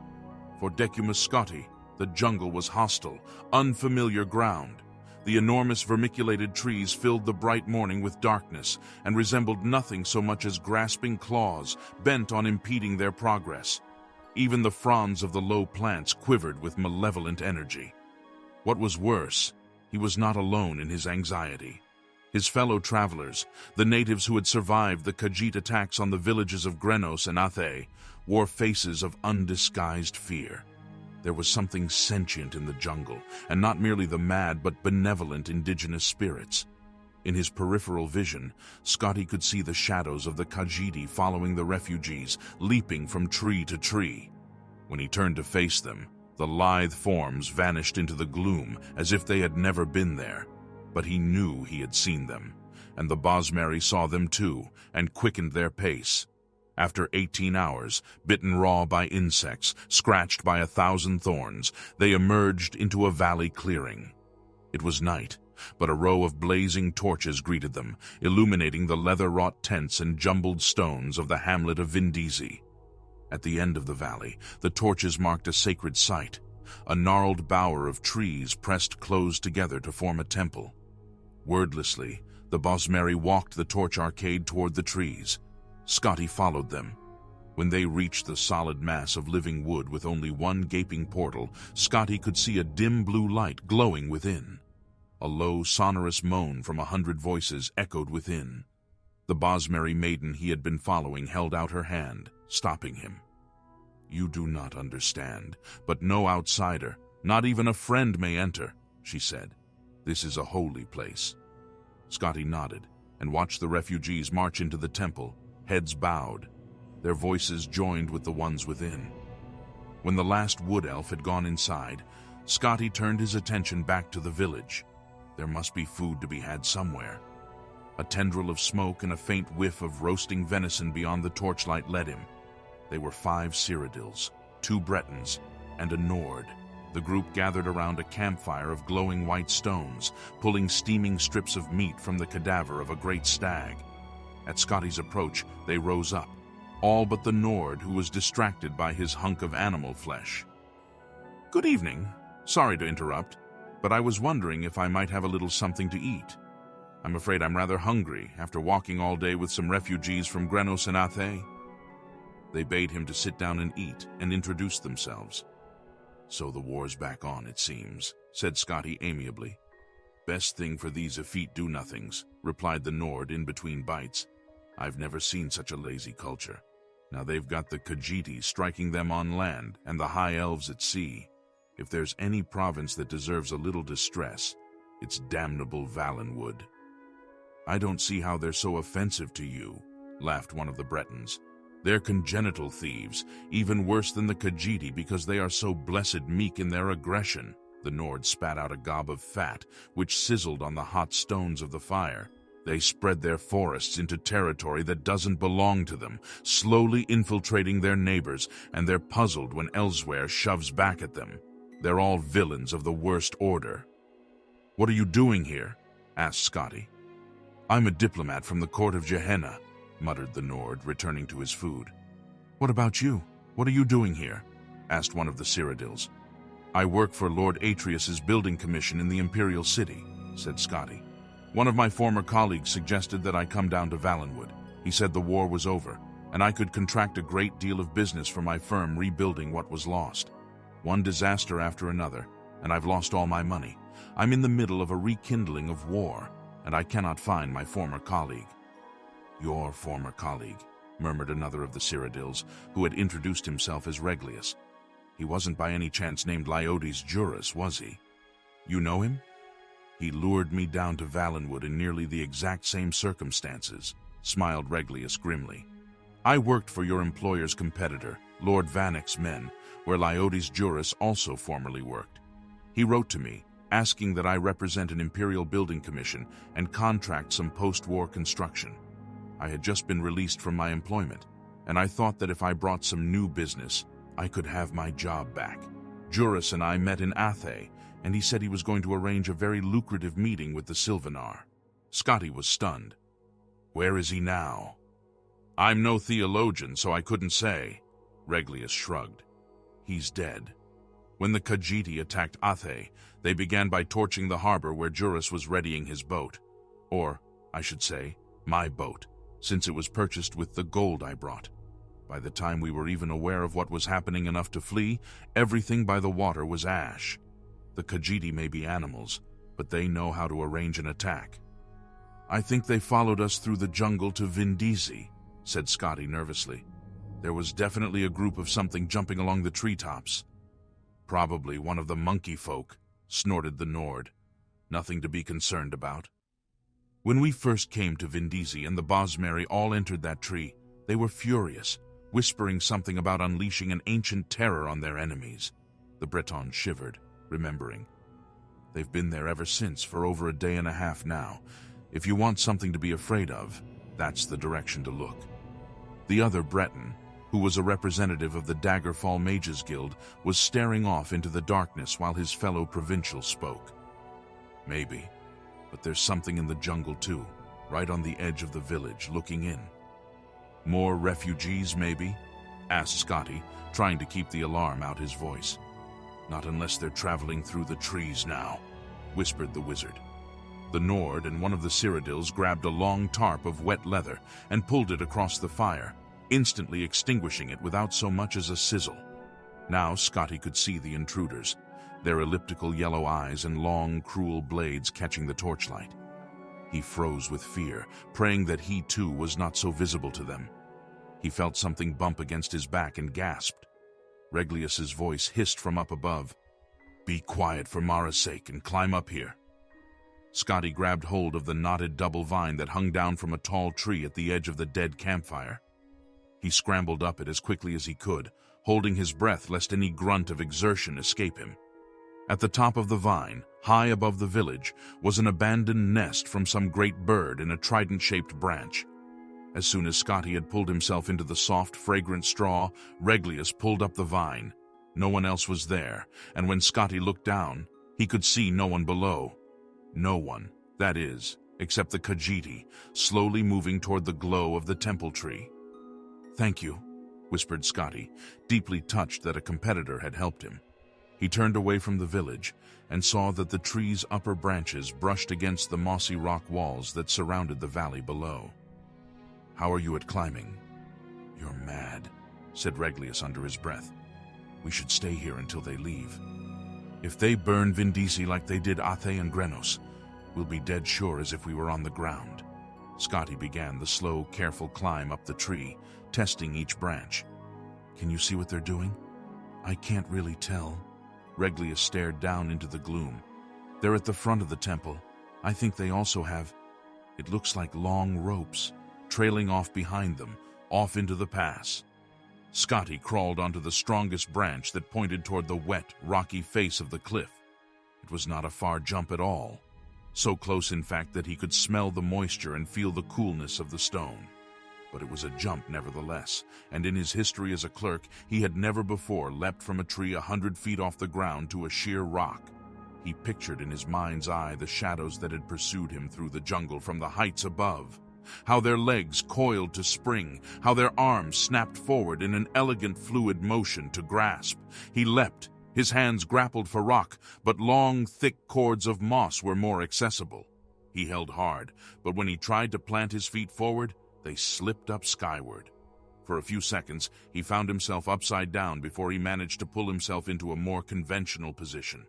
A: For Decumus Scotty, the jungle was hostile, unfamiliar ground. The enormous vermiculated trees filled the bright morning with darkness and resembled nothing so much as grasping claws bent on impeding their progress. Even the fronds of the low plants quivered with malevolent energy. What was worse, he was not alone in his anxiety. His fellow travelers, the natives who had survived the Khajiit attacks on the villages of Grenos and Athe, wore faces of undisguised fear. There was something sentient in the jungle, and not merely the mad but benevolent indigenous spirits. In his peripheral vision, Scotty could see the shadows of the Khajiit following the refugees, leaping from tree to tree. When he turned to face them, the lithe forms vanished into the gloom as if they had never been there. But he knew he had seen them, and the Bosmeri saw them too, and quickened their pace. After 18 hours, bitten raw by insects, scratched by 1,000 thorns, they emerged into a valley clearing. It was night, but a row of blazing torches greeted them, illuminating the leather-wrought tents and jumbled stones of the hamlet of Vindisi. At the end of the valley, the torches marked a sacred site, a gnarled bower of trees pressed close together to form a temple. Wordlessly, the Bosmeri walked the torch arcade toward the trees. Scotty followed them. When they reached the solid mass of living wood with only one gaping portal, Scotty could see a dim blue light glowing within. A low, sonorous moan from 100 voices echoed within. The Bosmeri maiden he had been following held out her hand, stopping him. "You do not understand, but no outsider, not even a friend, may enter," she said. "This is a holy place." Scotty nodded and watched the refugees march into the temple, heads bowed. Their voices joined with the ones within. When the last wood elf had gone inside, Scotty turned his attention back to the village. There must be food to be had somewhere. A tendril of smoke and a faint whiff of roasting venison beyond the torchlight led him. They were 5 Cyrodiils, 2 Bretons, and a Nord. The group gathered around a campfire of glowing white stones, pulling steaming strips of meat from the cadaver of a great stag. At Scotty's approach, they rose up, all but the Nord, who was distracted by his hunk of animal flesh. "Good evening. Sorry to interrupt, but I was wondering if I might have a little something to eat. I'm afraid I'm rather hungry after walking all day with some refugees from Grenos and Athe." They bade him to sit down and eat and introduce themselves. "So the war's back on, it seems," said Scotty amiably. "Best thing for these effete do-nothings," replied the Nord in between bites. "I've never seen such a lazy culture. Now they've got the Khajiits striking them on land and the High Elves at sea. If there's any province that deserves a little distress, it's damnable Valenwood." "I don't see how they're so offensive to you," laughed one of the Bretons. "They're congenital thieves, even worse than the Khajiiti because they are so blessed meek in their aggression." The Nord spat out a gob of fat, which sizzled on the hot stones of the fire. "They spread their forests into territory that doesn't belong to them, slowly infiltrating their neighbors, and they're puzzled when elsewhere shoves back at them. They're all villains of the worst order." "What are you doing here?" asked Scotty. "I'm a diplomat from the court of Gehenna," muttered the Nord, returning to his food. "What about you? What are you doing here?" asked one of the Cyrodiils. "I work for Lord Atreus's building commission in the Imperial city," said Scotty. "One of my former colleagues suggested that I come down to Valenwood. He said the war was over, and I could contract a great deal of business for my firm rebuilding what was lost. One disaster after another, and I've lost all my money. I'm in the middle of a rekindling of war, and I cannot find my former colleague." "Your former colleague," murmured another of the Cyrodiils, who had introduced himself as Reglius. "He wasn't by any chance named Liodes Juris, was he? You know him?" "He lured me down to Valenwood in nearly the exact same circumstances," smiled Reglius grimly. "I worked for your employer's competitor, Lord Vanek's men, where Liodes Juris also formerly worked. He wrote to me, asking that I represent an Imperial building commission and contract some post-war construction. I had just been released from my employment, and I thought that if I brought some new business, I could have my job back. Juris and I met in Athe, and he said he was going to arrange a very lucrative meeting with the Sylvanar." Scotty was stunned. "Where is he now?" "I'm no theologian, so I couldn't say." Reglius shrugged. "He's dead. When the Khajiiti attacked Athe, they began by torching the harbor where Juris was readying his boat. Or, I should say, my boat, since it was purchased with the gold I brought. By the time we were even aware of what was happening enough to flee, everything by the water was ash. The Khajiiti may be animals, but they know how to arrange an attack." "I think they followed us through the jungle to Vindizi," said Scotty nervously. "There was definitely a group of something jumping along the treetops." "Probably one of the monkey folk," snorted the Nord. "Nothing to be concerned about." "When we first came to Vindizi and the Bosmeri all entered that tree, they were furious, whispering something about unleashing an ancient terror on their enemies." The Breton shivered, remembering. "They've been there ever since, for over a day and a half now. If you want something to be afraid of, that's the direction to look." The other Breton, who was a representative of the Daggerfall Mages Guild, was staring off into the darkness while his fellow provincial spoke. "Maybe, but there's something in the jungle too, right on the edge of the village, looking in." "More refugees, maybe?" asked Scotty, trying to keep the alarm out his voice. "Not unless they're traveling through the trees now," whispered the wizard. The Nord and one of the Cyrodiils grabbed a long tarp of wet leather and pulled it across the fire, instantly extinguishing it without so much as a sizzle. Now Scotty could see the intruders, their elliptical yellow eyes and long, cruel blades catching the torchlight. He froze with fear, praying that he too was not so visible to them. He felt something bump against his back and gasped. Reglius's voice hissed from up above. "Be quiet for Mara's sake and climb up here." Scotty grabbed hold of the knotted double vine that hung down from a tall tree at the edge of the dead campfire. He scrambled up it as quickly as he could, holding his breath lest any grunt of exertion escape him. At the top of the vine, high above the village, was an abandoned nest from some great bird in a trident-shaped branch. As soon as Scotty had pulled himself into the soft, fragrant straw, Reglius pulled up the vine. No one else was there, and when Scotty looked down, he could see no one below. No one, that is, except the Khajiit, slowly moving toward the glow of the temple tree. "Thank you," whispered Scotty, deeply touched that a competitor had helped him. He turned away from the village and saw that the tree's upper branches brushed against the mossy rock walls that surrounded the valley below. "How are you at climbing?" "You're mad," said Reglius under his breath. "We should stay here until they leave. If they burn Vindisi like they did Athe and Grenos, we'll be dead sure as if we were on the ground." Scotty began the slow, careful climb up the tree, testing each branch. "Can you see what they're doing?" "I can't really tell." Reglius stared down into the gloom. "They're at the front of the temple. I think they also have, it looks like long ropes, trailing off behind them, off into the pass." Scotty crawled onto the strongest branch that pointed toward the wet, rocky face of the cliff. It was not a far jump at all. So close, in fact, that he could smell the moisture and feel the coolness of the stone. But it was a jump nevertheless, and in his history as a clerk, he had never before leapt from a tree 100 feet off the ground to a sheer rock. He pictured in his mind's eye the shadows that had pursued him through the jungle from the heights above, how their legs coiled to spring, how their arms snapped forward in an elegant fluid motion to grasp. He leapt, his hands grappled for rock, but long, thick cords of moss were more accessible. He held hard, but when he tried to plant his feet forward, they slipped up skyward. For a few seconds, he found himself upside down before he managed to pull himself into a more conventional position.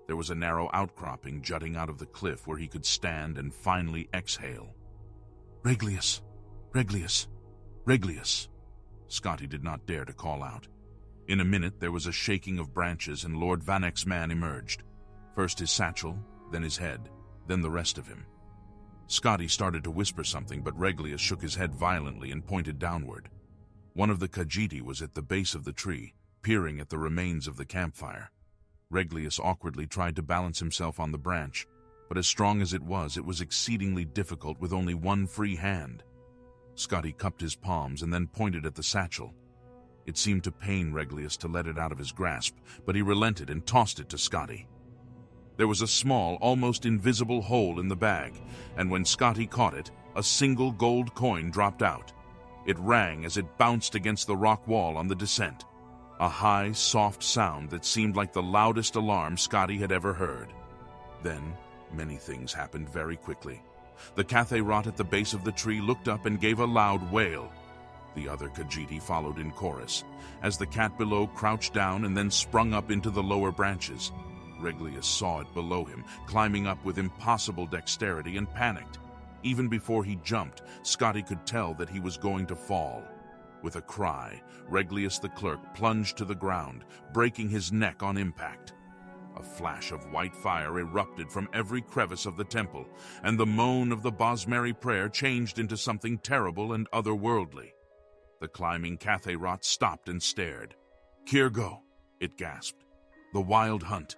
A: There was a narrow outcropping jutting out of the cliff where he could stand and finally exhale. "Reglius! Reglius! Reglius!" Scotty did not dare to call out. In a minute, there was a shaking of branches and Lord Vanek's man emerged. First his satchel, then his head, then the rest of him. Scotty started to whisper something, but Reglius shook his head violently and pointed downward. One of the Khajiit was at the base of the tree, peering at the remains of the campfire. Reglius awkwardly tried to balance himself on the branch, but as strong as it was exceedingly difficult with only one free hand. Scotty cupped his palms and then pointed at the satchel. It seemed to pain Reglius to let it out of his grasp, but he relented and tossed it to Scotty. There was a small, almost invisible hole in the bag, and when Scotty caught it, a single gold coin dropped out. It rang as it bounced against the rock wall on the descent. A high, soft sound that seemed like the loudest alarm Scotty had ever heard. Then, many things happened very quickly. The Cathay-Rot at the base of the tree looked up and gave a loud wail. The other Khajiit followed in chorus, as the cat below crouched down and then sprung up into the lower branches. Reglius saw it below him, climbing up with impossible dexterity, and panicked. Even before he jumped, Scotty could tell that he was going to fall. With a cry, Reglius the clerk plunged to the ground, breaking his neck on impact. A flash of white fire erupted from every crevice of the temple, and the moan of the Bosmeri prayer changed into something terrible and otherworldly. The climbing Cathay-Rot stopped and stared. "Kirgo," it gasped. "The wild hunt."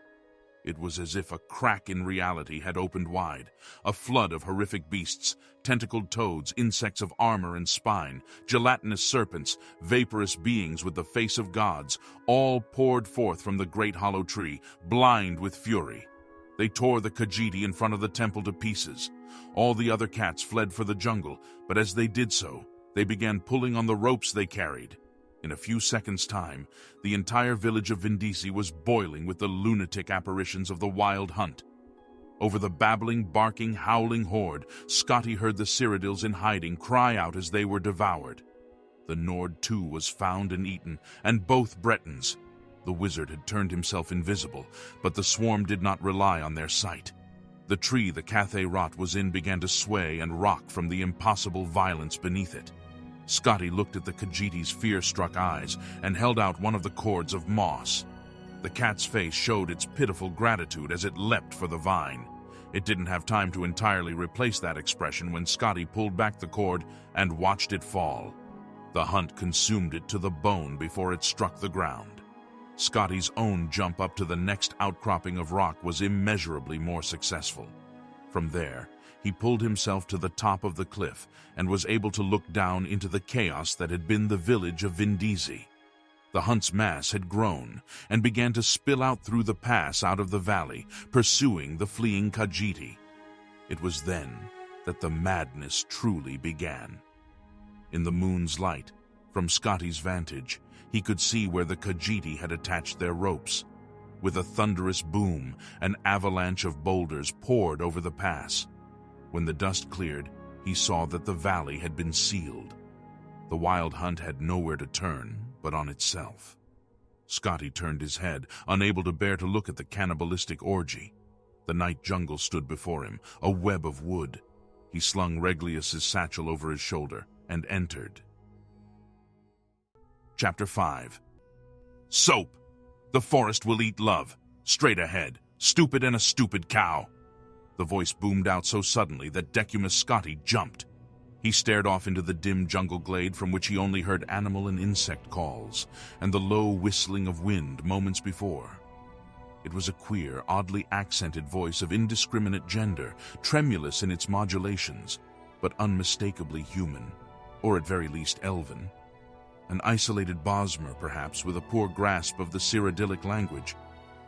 A: It was as if a crack in reality had opened wide. A flood of horrific beasts, tentacled toads, insects of armor and spine, gelatinous serpents, vaporous beings with the face of gods, all poured forth from the great hollow tree, blind with fury. They tore the Khajiit in front of the temple to pieces. All the other cats fled for the jungle, but as they did so, they began pulling on the ropes they carried. In a few seconds' time, the entire village of Vindisi was boiling with the lunatic apparitions of the wild hunt. Over the babbling, barking, howling horde, Scotty heard the Cyrodiils in hiding cry out as they were devoured. The Nord too was found and eaten, and both Bretons. The wizard had turned himself invisible, but the swarm did not rely on their sight. The tree the Cathay-Rot was in began to sway and rock from the impossible violence beneath it. Scotty looked at the Khajiit's fear-struck eyes and held out one of the cords of moss. The cat's face showed its pitiful gratitude as it leapt for the vine. It didn't have time to entirely replace that expression when Scotty pulled back the cord and watched it fall. The hunt consumed it to the bone before it struck the ground. Scotty's own jump up to the next outcropping of rock was immeasurably more successful. From there, he pulled himself to the top of the cliff and was able to look down into the chaos that had been the village of Vindisi. The hunt's mass had grown and began to spill out through the pass out of the valley, pursuing the fleeing Khajiit. It was then that the madness truly began. In the moon's light, from Scotty's vantage, he could see where the Khajiit had attached their ropes. With a thunderous boom, an avalanche of boulders poured over the pass. When the dust cleared, he saw that the valley had been sealed. The wild hunt had nowhere to turn but on itself. Scotty turned his head, unable to bear to look at the cannibalistic orgy. The night jungle stood before him, a web of wood. He slung Reglius's satchel over his shoulder and entered. Chapter 5. Soap! The forest will eat love. Straight ahead. Stupid and a stupid cow. The voice boomed out so suddenly that Decumus Scotty jumped. He stared off into the dim jungle glade from which he only heard animal and insect calls, and the low whistling of wind moments before. It was a queer, oddly accented voice of indiscriminate gender, tremulous in its modulations, but unmistakably human, or at very least elven. An isolated Bosmer, perhaps, with a poor grasp of the Cyrodiilic language.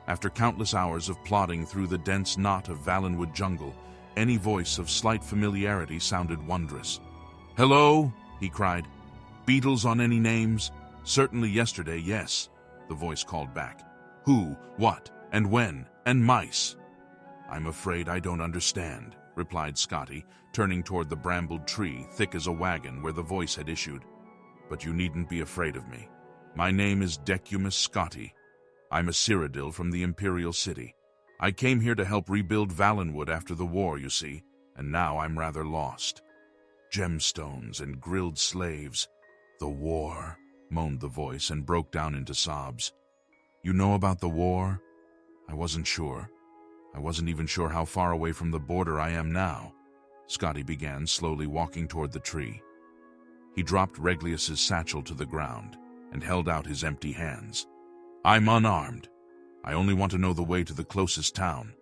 A: After countless hours of plodding through the dense knot of Valenwood jungle, any voice of slight familiarity sounded wondrous. "Hello?" he cried. "Beetles on any names?" "Certainly yesterday, yes," the voice called back. "Who, what, and when, and mice?" "I'm afraid I don't understand," replied Scotty, turning toward the brambled tree, thick as a wagon, where the voice had issued. "But you needn't be afraid of me. My name is Decumus Scotty. I'm a Cyrodiil from the Imperial city. I came here to help rebuild Valenwood after the war, you see, and now I'm rather lost. Gemstones and grilled slaves. The war," moaned the voice and broke down into sobs. "You know about the war? I wasn't sure. I wasn't even sure how far away from the border I am now." Scotty began slowly walking toward the tree. He dropped Reglius's satchel to the ground and held out his empty hands. "I'm unarmed. I only want to know the way to the closest town.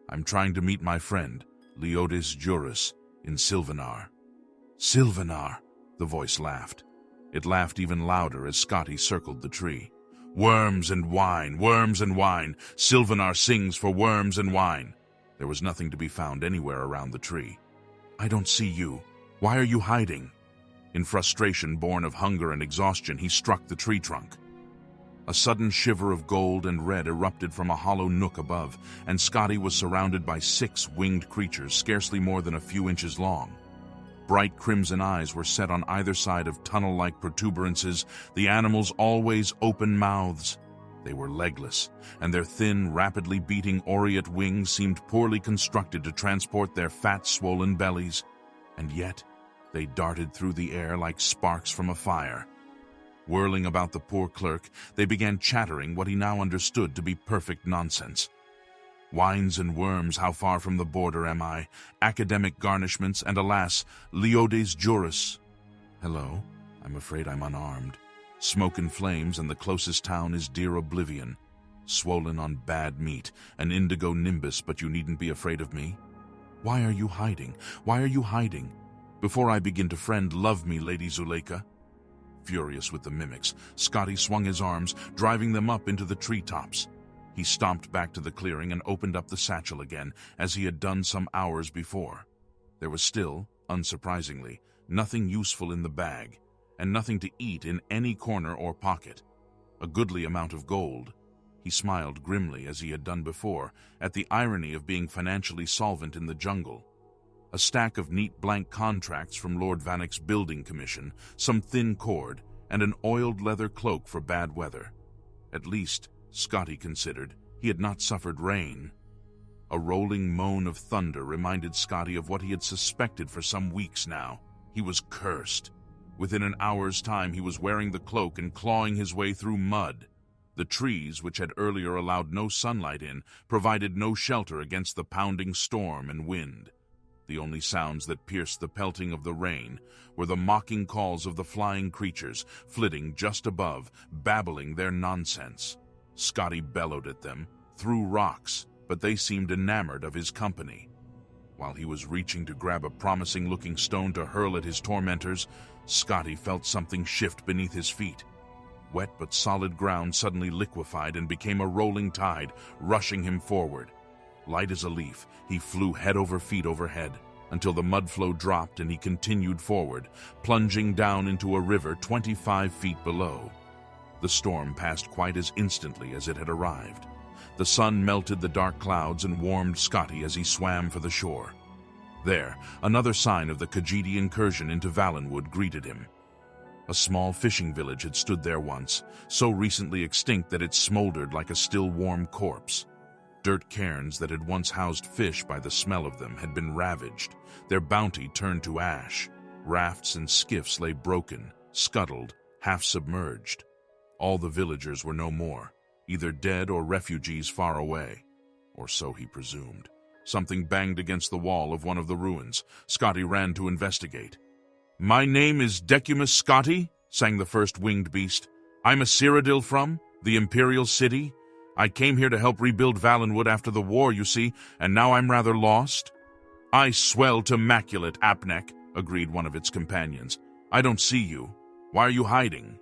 A: I'm trying to meet my friend, Leodes Juris, in Silvenar." "Silvenar," the voice laughed. It laughed even louder as Scotty circled the tree. "Worms and wine, worms and wine. Silvenar sings for worms and wine." There was nothing to be found anywhere around the tree. "I don't see you. Why are you hiding?" In frustration born of hunger and exhaustion, he struck the tree trunk. A sudden shiver of gold and red erupted from a hollow nook above, and Scotty was surrounded by 6 winged creatures scarcely more than a few inches long. Bright crimson eyes were set on either side of tunnel-like protuberances, the animals' always open mouths. They were legless, and their thin, rapidly beating aureate wings seemed poorly constructed to transport their fat, swollen bellies. And yet, they darted through the air like sparks from a fire. Whirling about the poor clerk, they began chattering what he now understood to be perfect nonsense. Wines and worms, how far from the border am I? Academic garnishments, and alas, Leodes Juris. Hello, I'm afraid I'm unarmed. Smoke and flames, and the closest town is dear Oblivion. Swollen on bad meat, an indigo nimbus, but you needn't be afraid of me. Why are you hiding? Why are you hiding? Before I begin to friend, love me, Lady Zuleika. Furious with the mimics, Scotty swung his arms, driving them up into the treetops. He stomped back to the clearing and opened up the satchel again, as he had done some hours before. There was still, unsurprisingly, nothing useful in the bag, and nothing to eat in any corner or pocket. A goodly amount of gold. He smiled grimly, as he had done before, at the irony of being financially solvent in the jungle. A stack of neat blank contracts from Lord Vannick's building commission, some thin cord, and an oiled leather cloak for bad weather. At least, Scotty considered, he had not suffered rain. A rolling moan of thunder reminded Scotty of what he had suspected for some weeks now. He was cursed. Within an hour's time he was wearing the cloak and clawing his way through mud. The trees, which had earlier allowed no sunlight in, provided no shelter against the pounding storm and wind. The only sounds that pierced the pelting of the rain were the mocking calls of the flying creatures, flitting just above, babbling their nonsense. Scotty bellowed at them, threw rocks, but they seemed enamored of his company. While he was reaching to grab a promising-looking stone to hurl at his tormentors, Scotty felt something shift beneath his feet. Wet but solid ground suddenly liquefied and became a rolling tide, rushing him forward. Light as a leaf, he flew head over feet overhead, until the mud flow dropped and he continued forward, plunging down into a river 25 feet below. The storm passed quite as instantly as it had arrived. The sun melted the dark clouds and warmed Scotty as he swam for the shore. There, another sign of the Khajiit incursion into Valenwood greeted him. A small fishing village had stood there once, so recently extinct that it smoldered like a still warm corpse. Dirt cairns that had once housed fish by the smell of them had been ravaged, their bounty turned to ash. Rafts and skiffs lay broken, scuttled, half submerged. All the villagers were no more, either dead or refugees far away. Or so he presumed. Something banged against the wall of one of the ruins. Scotty ran to investigate. "My name is Decumus Scotty," sang the first winged beast. "I'm a Cyrodiil from the Imperial city. I came here to help rebuild Valenwood after the war, you see, and now I'm rather lost." "I swell to maculate, Apnek," agreed one of its companions. "I don't see you. Why are you hiding?"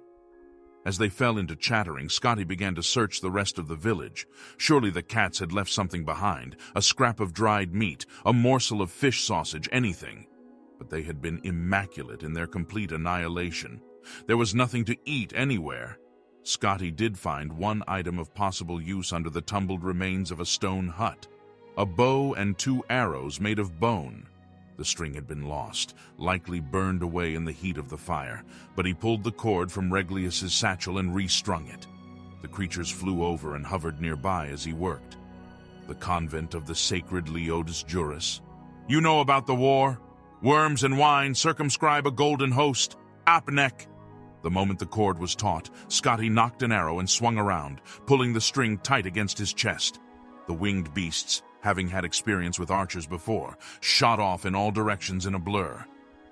A: As they fell into chattering, Scotty began to search the rest of the village. Surely the cats had left something behind, a scrap of dried meat, a morsel of fish sausage, anything. But they had been immaculate in their complete annihilation. There was nothing to eat anywhere. Scotty did find one item of possible use under the tumbled remains of a stone hut. A bow and 2 arrows made of bone. The string had been lost, likely burned away in the heat of the fire, but he pulled the cord from Reglius's satchel and restrung it. The creatures flew over and hovered nearby as he worked. The convent of the sacred Leodes Juris. "You know about the war? Worms and wine circumscribe a golden host. Apnek." The moment the cord was taut, Scotty knocked an arrow and swung around, pulling the string tight against his chest. The winged beasts, having had experience with archers before, shot off in all directions in a blur.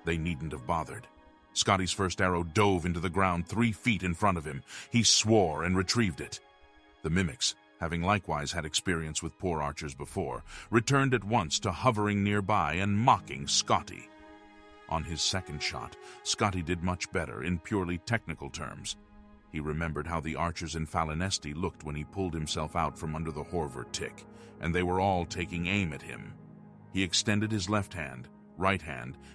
A: They needn't have bothered. Scotty's first arrow dove into the ground 3 feet in front of him. He swore and retrieved it. The mimics, having likewise had experience with poor archers before, returned at once to hovering nearby and mocking Scotty. On his second shot, Scotty did much better in purely technical terms. He remembered how the archers in Falinesti looked when he pulled himself out from under the Horver tick, and they were all taking aim at him. He extended his left hand,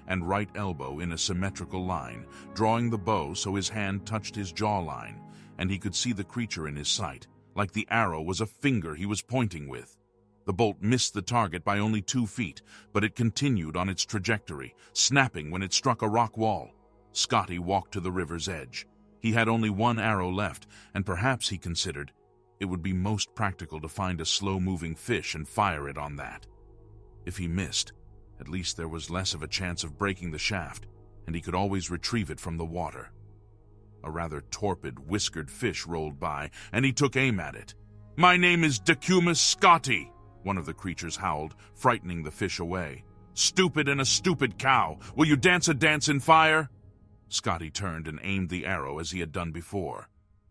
A: and right elbow in a symmetrical line, drawing the bow so his hand touched his jawline, and he could see the creature in his sight, like the arrow was a finger he was pointing with. The bolt missed the target by only 2 feet, but it continued on its trajectory, snapping when it struck a rock wall. Scotty walked to the river's edge. He had only 1 arrow left, and perhaps, he considered, it would be most practical to find a slow-moving fish and fire it on that. If he missed, at least there was less of a chance of breaking the shaft, and he could always retrieve it from the water. A rather torpid, whiskered fish rolled by, and he took aim at it. "My name is Decumus Scotty," one of the creatures howled, frightening the fish away. "Stupid and a stupid cow! Will you dance a dance in fire?" Scotty turned and aimed the arrow as he had done before.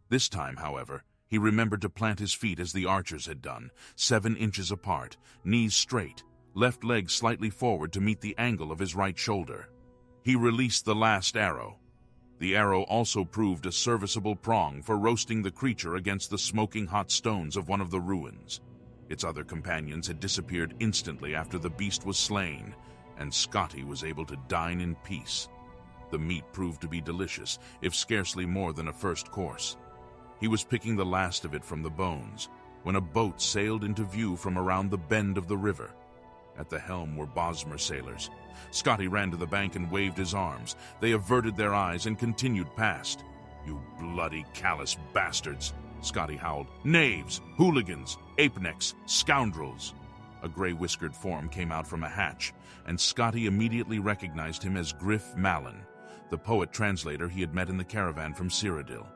A: This time, however, he remembered to plant his feet as the archers had done, 7 inches apart, knees straight, left leg slightly forward to meet the angle of his right shoulder. He released the last arrow. The arrow also proved a serviceable prong for roasting the creature against the smoking hot stones of one of the ruins. Its other companions had disappeared instantly after the beast was slain, and Scotty was able to dine in peace. The meat proved to be delicious, if scarcely more than a first course. He was picking the last of it from the bones, when a boat sailed into view from around the bend of the river. At the helm were Bosmer sailors. Scotty ran to the bank and waved his arms. They averted their eyes and continued past. "You bloody callous bastards!" Scotty howled. "Knaves, hooligans, apenecks, scoundrels!" A gray-whiskered form came out from a hatch, and Scotty immediately recognized him as Griff Malin, the poet-translator he had met in the caravan from Cyrodiil.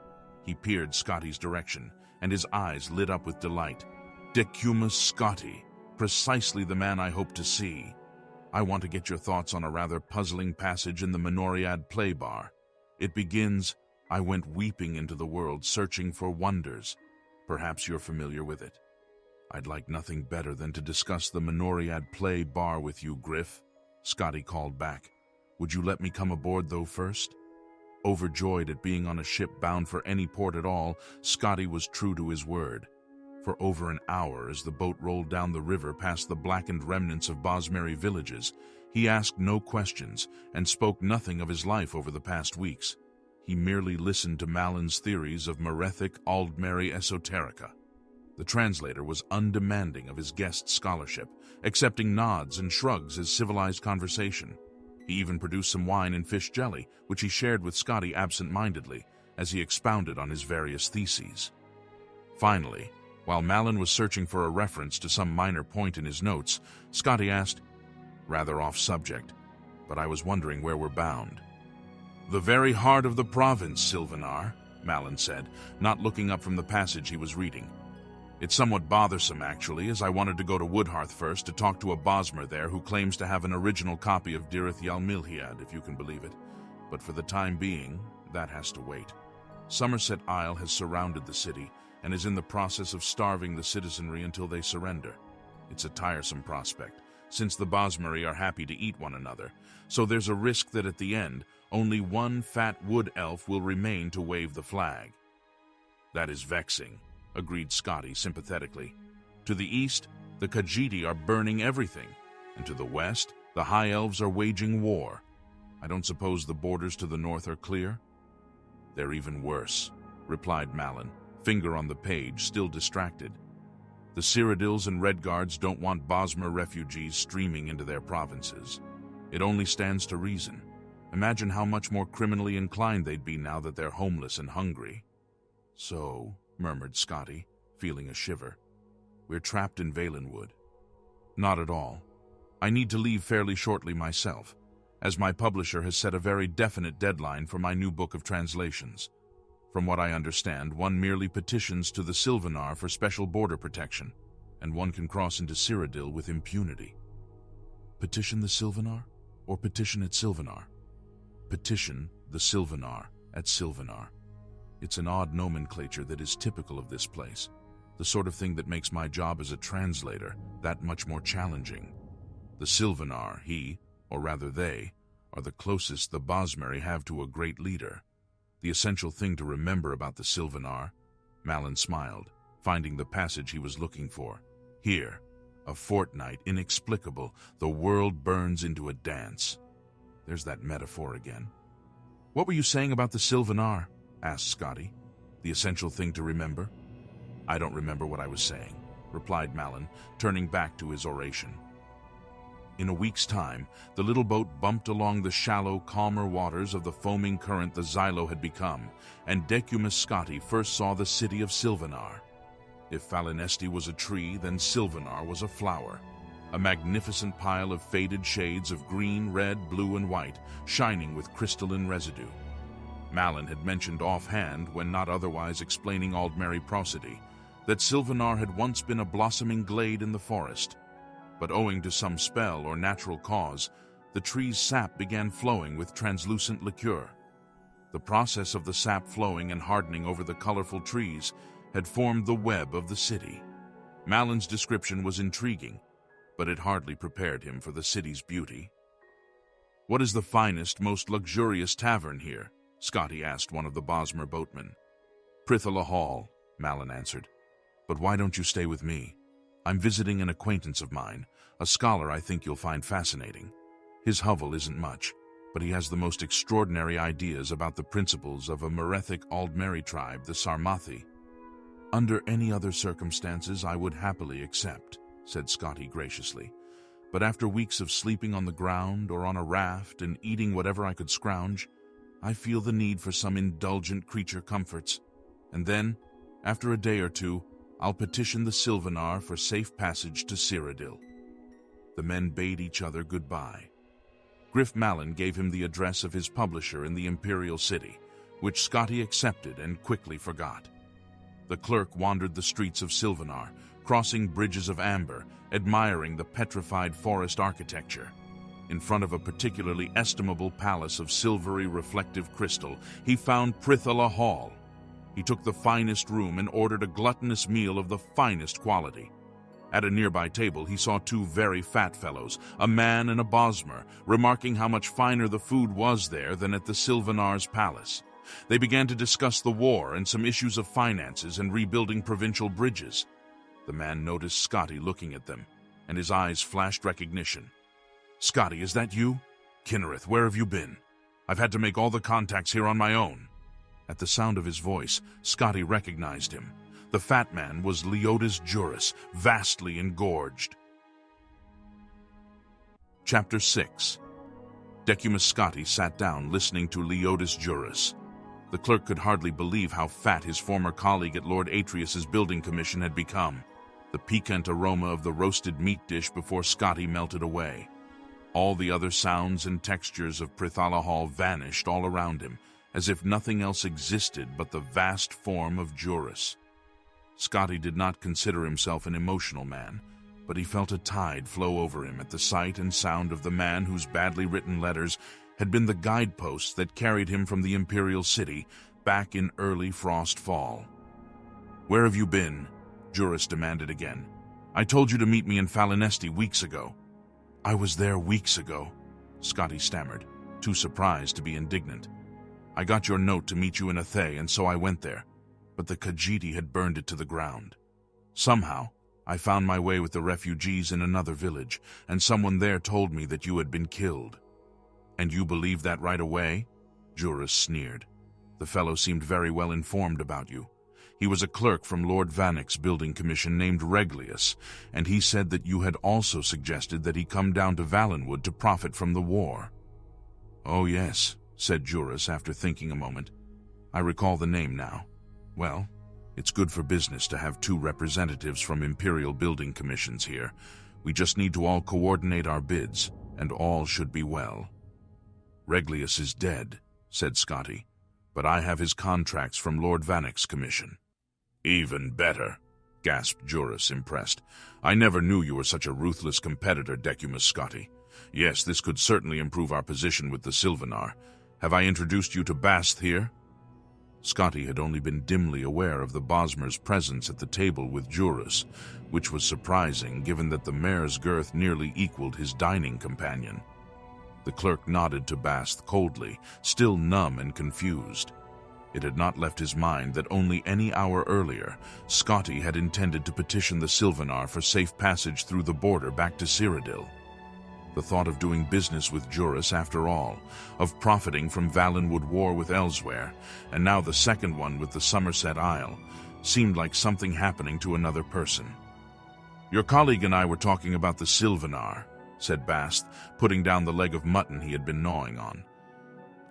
A: He peered Scotty's direction, and his eyes lit up with delight. "Decumus Scotty, precisely the man I hoped to see. I want to get your thoughts on a rather puzzling passage in the Menoriad play bar. It begins, 'I went weeping into the world searching for wonders.' Perhaps you're familiar with it. I'd like nothing better than to discuss the Menoriad play bar with you, Griff, Scotty called back. Would you let me come aboard, though, first? Overjoyed at being on a ship bound for any port at all, Scotty was true to his word. For over an hour, as the boat rolled down the river past the blackened remnants of Bosmeri villages, he asked no questions and spoke nothing of his life over the past weeks. He merely listened to Malin's theories of Merethic Aldmeri esoterica. The translator was undemanding of his guest's scholarship, accepting nods and shrugs as civilized conversation. He even produced some wine and fish jelly, which he shared with Scotty absent-mindedly, as he expounded on his various theses. Finally, while Malin was searching for a reference to some minor point in his notes, Scotty asked, "Rather off subject, but I was wondering where we're bound." "The very heart of the province, Sylvanar," Malin said, not looking up from the passage he was reading. "It's somewhat bothersome, actually, as I wanted to go to Woodhearth first to talk to a Bosmer there who claims to have an original copy of Dirith Yalmilhiad, if you can believe it. But for the time being, that has to wait. Somerset Isle has surrounded the city and is in the process of starving the citizenry until they surrender. It's a tiresome prospect, since the Bosmeri are happy to eat one another, so there's a risk that at the end, only one fat wood elf will remain to wave the flag." "That is vexing," agreed Scotty sympathetically. "To the east, the Khajiit are burning everything, and to the west, the High Elves are waging war. I don't suppose the borders to the north are clear?" "They're even worse," replied Malin, finger on the page, still distracted. "The Cyrodiils and Redguards don't want Bosmer refugees streaming into their provinces. It only stands to reason. Imagine how much more criminally inclined they'd be now that they're homeless and hungry." "So," murmured Scotty, feeling a shiver, "we're trapped in Valenwood." "Not at all. I need to leave fairly shortly myself, as my publisher has set a very definite deadline for my new book of translations. From what I understand, one merely petitions to the Sylvanar for special border protection, and one can cross into Cyrodiil with impunity." "Petition the Sylvanar, or petition at Sylvanar?" "Petition the Sylvanar at Sylvanar. It's an odd nomenclature that is typical of this place, the sort of thing that makes my job as a translator that much more challenging. The Sylvanar, or rather they, are the closest the Bosmeri have to a great leader. The essential thing to remember about the Sylvanar," Malin smiled, finding the passage he was looking for. "Here, a fortnight inexplicable, the world burns into a dance." There's that metaphor again. "What were you saying about the Sylvanar?" asked Scotty. "The essential thing to remember?" "I don't remember what I was saying," replied Malin, turning back to his oration. In a week's time, the little boat bumped along the shallow, calmer waters of the foaming current the Xylo had become, and Decumus Scotty first saw the city of Sylvanar. If Falinesti was a tree, then Sylvanar was a flower, a magnificent pile of faded shades of green, red, blue, and white, shining with crystalline residue. Malin had mentioned offhand, when not otherwise explaining Aldmeri prosody, that Sylvanar had once been a blossoming glade in the forest. But owing to some spell or natural cause, the tree's sap began flowing with translucent liqueur. The process of the sap flowing and hardening over the colorful trees had formed the web of the city. Malin's description was intriguing, but it hardly prepared him for the city's beauty. "What is the finest, most luxurious tavern here?" Scotty asked one of the Bosmer boatmen. "Prithala Hall," Malin answered. "But why don't you stay with me? I'm visiting an acquaintance of mine, a scholar I think you'll find fascinating. His hovel isn't much, but he has the most extraordinary ideas about the principles of a Merethic Aldmeri tribe, the Sarmathi." "Under any other circumstances I would happily accept," said Scotty graciously. "But after weeks of sleeping on the ground or on a raft and eating whatever I could scrounge, I feel the need for some indulgent creature comforts. And then, after a day or two, I'll petition the Sylvanar for safe passage to Cyrodiil." The men bade each other goodbye. Griff Malin gave him the address of his publisher in the Imperial city, which Scotty accepted and quickly forgot. The clerk wandered the streets of Sylvanar, crossing bridges of amber, admiring the petrified forest architecture. In front of a particularly estimable palace of silvery reflective crystal, he found Prithala Hall. He took the finest room and ordered a gluttonous meal of the finest quality. At a nearby table, he saw two very fat fellows, a man and a Bosmer, remarking how much finer the food was there than at the Sylvanar's palace. They began to discuss the war and some issues of finances and rebuilding provincial bridges. The man noticed Scotty looking at them, and his eyes flashed recognition. "Scotty, is that you? Kinnereth, where have you been? I've had to make all the contacts here on my own." At the sound of his voice, Scotty recognized him. The fat man was Leotis Juris, vastly engorged. Chapter 6. Decumus Scotty sat down listening to Leotis Juris. The clerk could hardly believe how fat his former colleague at Lord Atrius's building commission had become. The piquant aroma of the roasted meat dish before Scotty melted away. All the other sounds and textures of Prithala Hall vanished all around him, as if nothing else existed but the vast form of Juris. Scotty did not consider himself an emotional man, but he felt a tide flow over him at the sight and sound of the man whose badly written letters had been the guideposts that carried him from the Imperial city back in early Frost Fall. "Where have you been?" Juris demanded again. "I told you to meet me in Falinesti weeks ago." "I was there weeks ago," Scotty stammered, too surprised to be indignant. "I got your note to meet you in Athe, and so I went there. But the Khajiit had burned it to the ground. Somehow, I found my way with the refugees in another village, and someone there told me that you had been killed." "And you believed that right away?" Juris sneered. "The fellow seemed very well informed about you. He was a clerk from Lord Vanek's building commission named Reglius, and he said that you had also suggested that he come down to Valenwood to profit from the war." "Oh yes," said Juris after thinking a moment. "I recall the name now. Well, it's good for business to have two representatives from Imperial building commissions here. We just need to all coordinate our bids, and all should be well." "Reglius is dead," said Scotty, "but I have his contracts from Lord Vanek's commission." "Even better," gasped Juris, impressed. "I never knew you were such a ruthless competitor, Decumus Scotty. Yes, this could certainly improve our position with the Sylvanar. Have I introduced you to Basth here?" Scotty had only been dimly aware of the Bosmer's presence at the table with Juris, which was surprising given that the mare's girth nearly equaled his dining companion. The clerk nodded to Basth coldly, still numb and confused. It had not left his mind that only any hour earlier, Scotty had intended to petition the Sylvanar for safe passage through the border back to Cyrodiil. The thought of doing business with Juris after all, of profiting from Valenwood war with Elsewhere, and now the second one with the Somerset Isle, seemed like something happening to another person. "Your colleague and I were talking about the Sylvanar," said Bast, putting down the leg of mutton he had been gnawing on.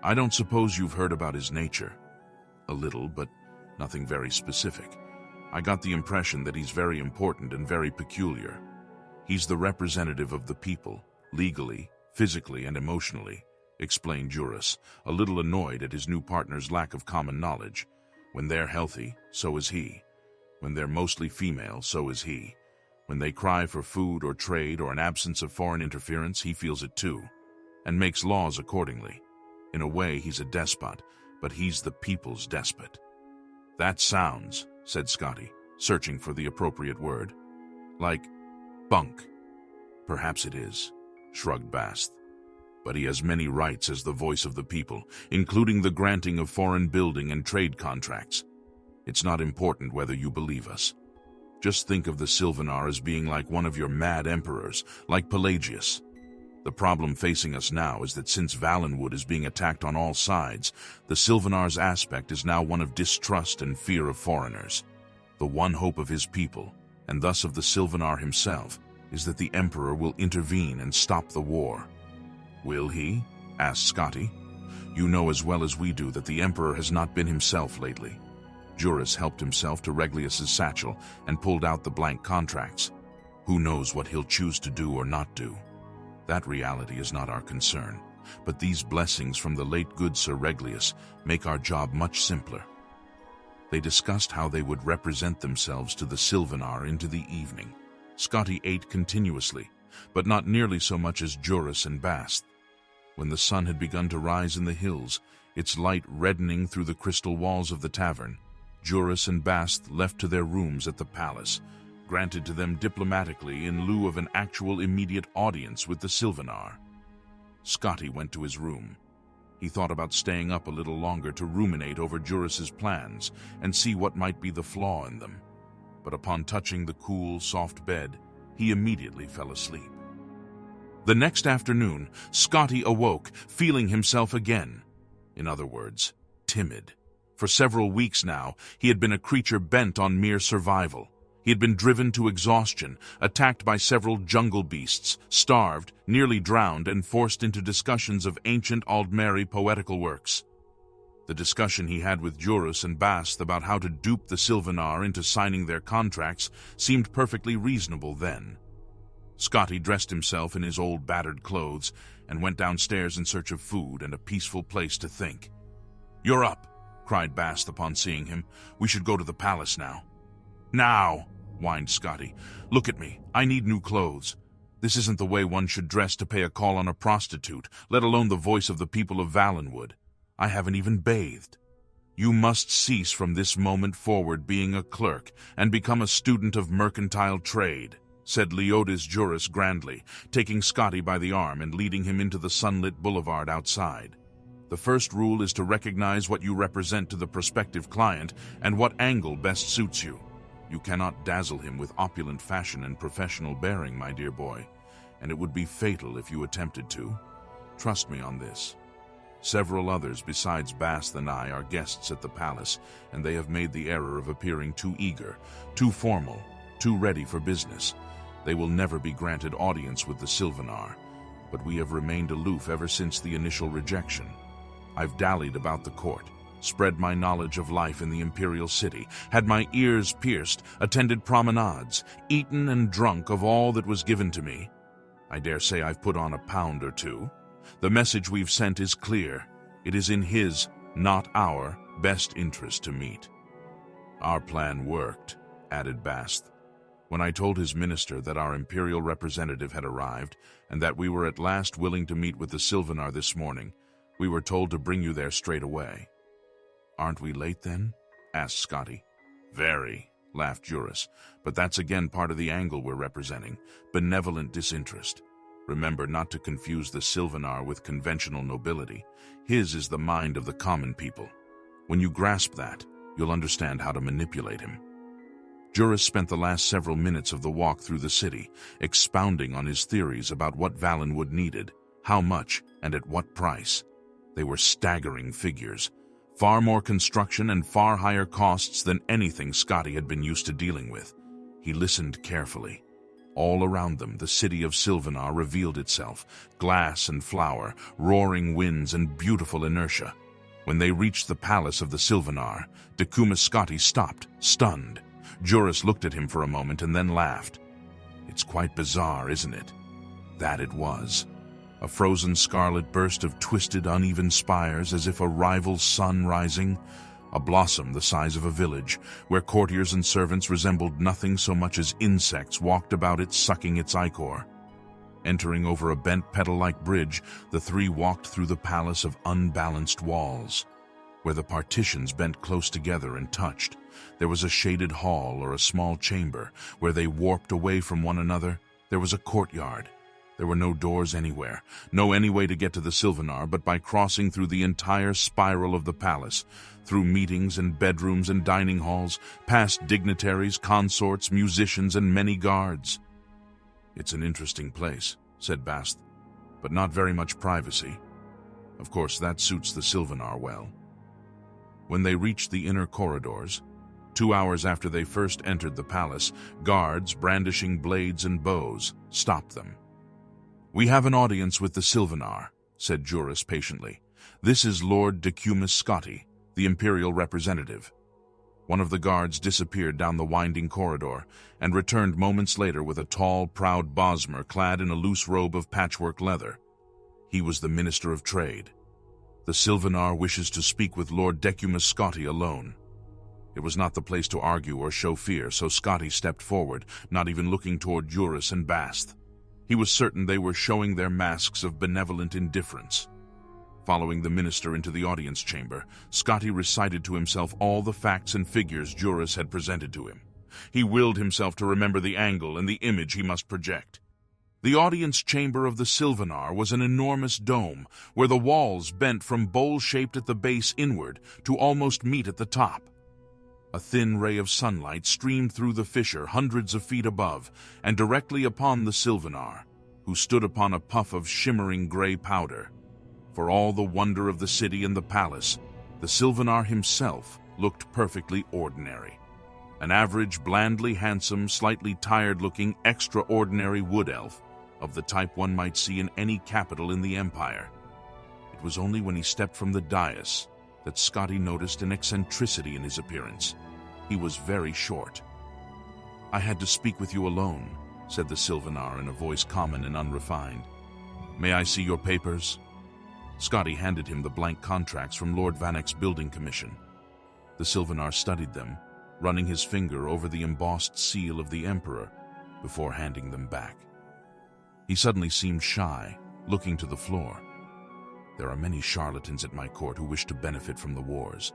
A: "I don't suppose you've heard about his nature." "A little, but nothing very specific. I got the impression that he's very important and very peculiar. He's the representative of the people, legally, physically, and emotionally," explained Juris, a little annoyed at his new partner's lack of common knowledge. "When they're healthy, so is he. When they're mostly female, so is he. When they cry for food or trade or an absence of foreign interference, he feels it too, and makes laws accordingly. In a way, he's a despot, but he's the people's despot." "That sounds," said Scotty, searching for the appropriate word, "like bunk." "Perhaps it is," shrugged Basth. "But he has many rights as the voice of the people, including the granting of foreign building and trade contracts. It's not important whether you believe us. Just think of the Sylvanar as being like one of your mad emperors, like Pelagius. The problem facing us now is that since Valenwood is being attacked on all sides, the Sylvanar's aspect is now one of distrust and fear of foreigners. The one hope of his people, and thus of the Sylvanar himself, is that the Emperor will intervene and stop the war." "Will he?" asked Scotty. "You know as well as we do that the Emperor has not been himself lately." Juris helped himself to Reglius's satchel and pulled out the blank contracts. "Who knows what he'll choose to do or not do? That reality is not our concern, but these blessings from the late good Sir Reglius make our job much simpler." They discussed how they would represent themselves to the Sylvanar into the evening. Scotty ate continuously, but not nearly so much as Juris and Basth. When the sun had begun to rise in the hills, its light reddening through the crystal walls of the tavern, Juris and Bast left to their rooms at the palace, granted to them diplomatically in lieu of an actual immediate audience with the Sylvanar. Scotty went to his room. He thought about staying up a little longer to ruminate over Juris's plans and see what might be the flaw in them. But upon touching the cool, soft bed, he immediately fell asleep. The next afternoon, Scotty awoke, feeling himself again. In other words, timid. For several weeks now, he had been a creature bent on mere survival. He had been driven to exhaustion, attacked by several jungle beasts, starved, nearly drowned, and forced into discussions of ancient Aldmeri poetical works. The discussion he had with Juris and Bast about how to dupe the Sylvanar into signing their contracts seemed perfectly reasonable then. Scotty dressed himself in his old battered clothes and went downstairs in search of food and a peaceful place to think. "You're up," cried Bast upon seeing him. "We should go to the palace now." "Now," whined Scotty. "Look at me. I need new clothes. This isn't the way one should dress to pay a call on a prostitute, let alone the voice of the people of Valenwood. I haven't even bathed. You must cease from this moment forward being a clerk and become a student of mercantile trade," said Leotis Juris grandly, taking Scotty by the arm and leading him into the sunlit boulevard outside. "The first rule is to recognize what you represent to the prospective client and what angle best suits you. You cannot dazzle him with opulent fashion and professional bearing, my dear boy, and it would be fatal if you attempted to. Trust me on this. Several others besides Bast and I are guests at the palace, and they have made the error of appearing too eager, too formal, too ready for business. They will never be granted audience with the Sylvanar, but we have remained aloof ever since the initial rejection. I've dallied about the court, spread my knowledge of life in the Imperial city, had my ears pierced, attended promenades, eaten and drunk of all that was given to me. I dare say I've put on a pound or two. The message we've sent is clear. It is in his, not our, best interest to meet." "Our plan worked," added Bast. "When I told his minister that our Imperial representative had arrived and that we were at last willing to meet with the Sylvanar this morning, we were told to bring you there straight away." "Aren't we late then?" asked Scotty. "Very," laughed Juris, "but that's again part of the angle we're representing, benevolent disinterest. Remember not to confuse the Sylvanar with conventional nobility. His is the mind of the common people. When you grasp that, you'll understand how to manipulate him." Juris spent the last several minutes of the walk through the city, expounding on his theories about what Valenwood needed, how much, and at what price. They were staggering figures. Far more construction and far higher costs than anything Scotty had been used to dealing with. He listened carefully. All around them, the city of Sylvanar revealed itself, glass and flower, roaring winds and beautiful inertia. When they reached the palace of the Sylvanar, Dagoth Scotty stopped, stunned. Juris looked at him for a moment and then laughed. "It's quite bizarre, isn't it?" That it was. A frozen scarlet burst of twisted, uneven spires as if a rival sun rising. A blossom the size of a village, where courtiers and servants resembled nothing so much as insects walked about it, sucking its ichor. Entering over a bent petal-like bridge, the three walked through the palace of unbalanced walls. Where the partitions bent close together and touched, there was a shaded hall or a small chamber. Where they warped away from one another, there was a courtyard. There were no doors anywhere, no any way to get to the Sylvanar but by crossing through the entire spiral of the palace, through meetings and bedrooms and dining halls, past dignitaries, consorts, musicians, and many guards. "It's an interesting place," said Bast, "but not very much privacy. Of course, that suits the Sylvanar well." When they reached the inner corridors, 2 hours after they first entered the palace, guards, brandishing blades and bows, stopped them. "We have an audience with the Sylvanar," said Juris patiently. "This is Lord Dagoth Scotty, the Imperial representative." One of the guards disappeared down the winding corridor and returned moments later with a tall, proud Bosmer clad in a loose robe of patchwork leather. He was the Minister of Trade. "The Sylvanar wishes to speak with Lord Dagoth Scotty alone." It was not the place to argue or show fear, so Scotty stepped forward, not even looking toward Juris and Bast. He was certain they were showing their masks of benevolent indifference. Following the minister into the audience chamber, Scotty recited to himself all the facts and figures Juris had presented to him. He willed himself to remember the angle and the image he must project. The audience chamber of the Sylvanar was an enormous dome, where the walls bent from bowl-shaped at the base inward to almost meet at the top. A thin ray of sunlight streamed through the fissure hundreds of feet above and directly upon the Sylvanar, who stood upon a puff of shimmering gray powder. For all the wonder of the city and the palace, the Sylvanar himself looked perfectly ordinary. An average, blandly handsome, slightly tired-looking, extraordinary wood elf, of the type one might see in any capital in the Empire. It was only when he stepped from the dais that Scotty noticed an eccentricity in his appearance. He was very short. "I had to speak with you alone," said the Sylvanar in a voice common and unrefined. "May I see your papers?" Scotty handed him the blank contracts from Lord Vanek's building commission. The Sylvanar studied them, running his finger over the embossed seal of the Emperor before handing them back. He suddenly seemed shy, looking to the floor. "There are many charlatans at my court who wish to benefit from the wars.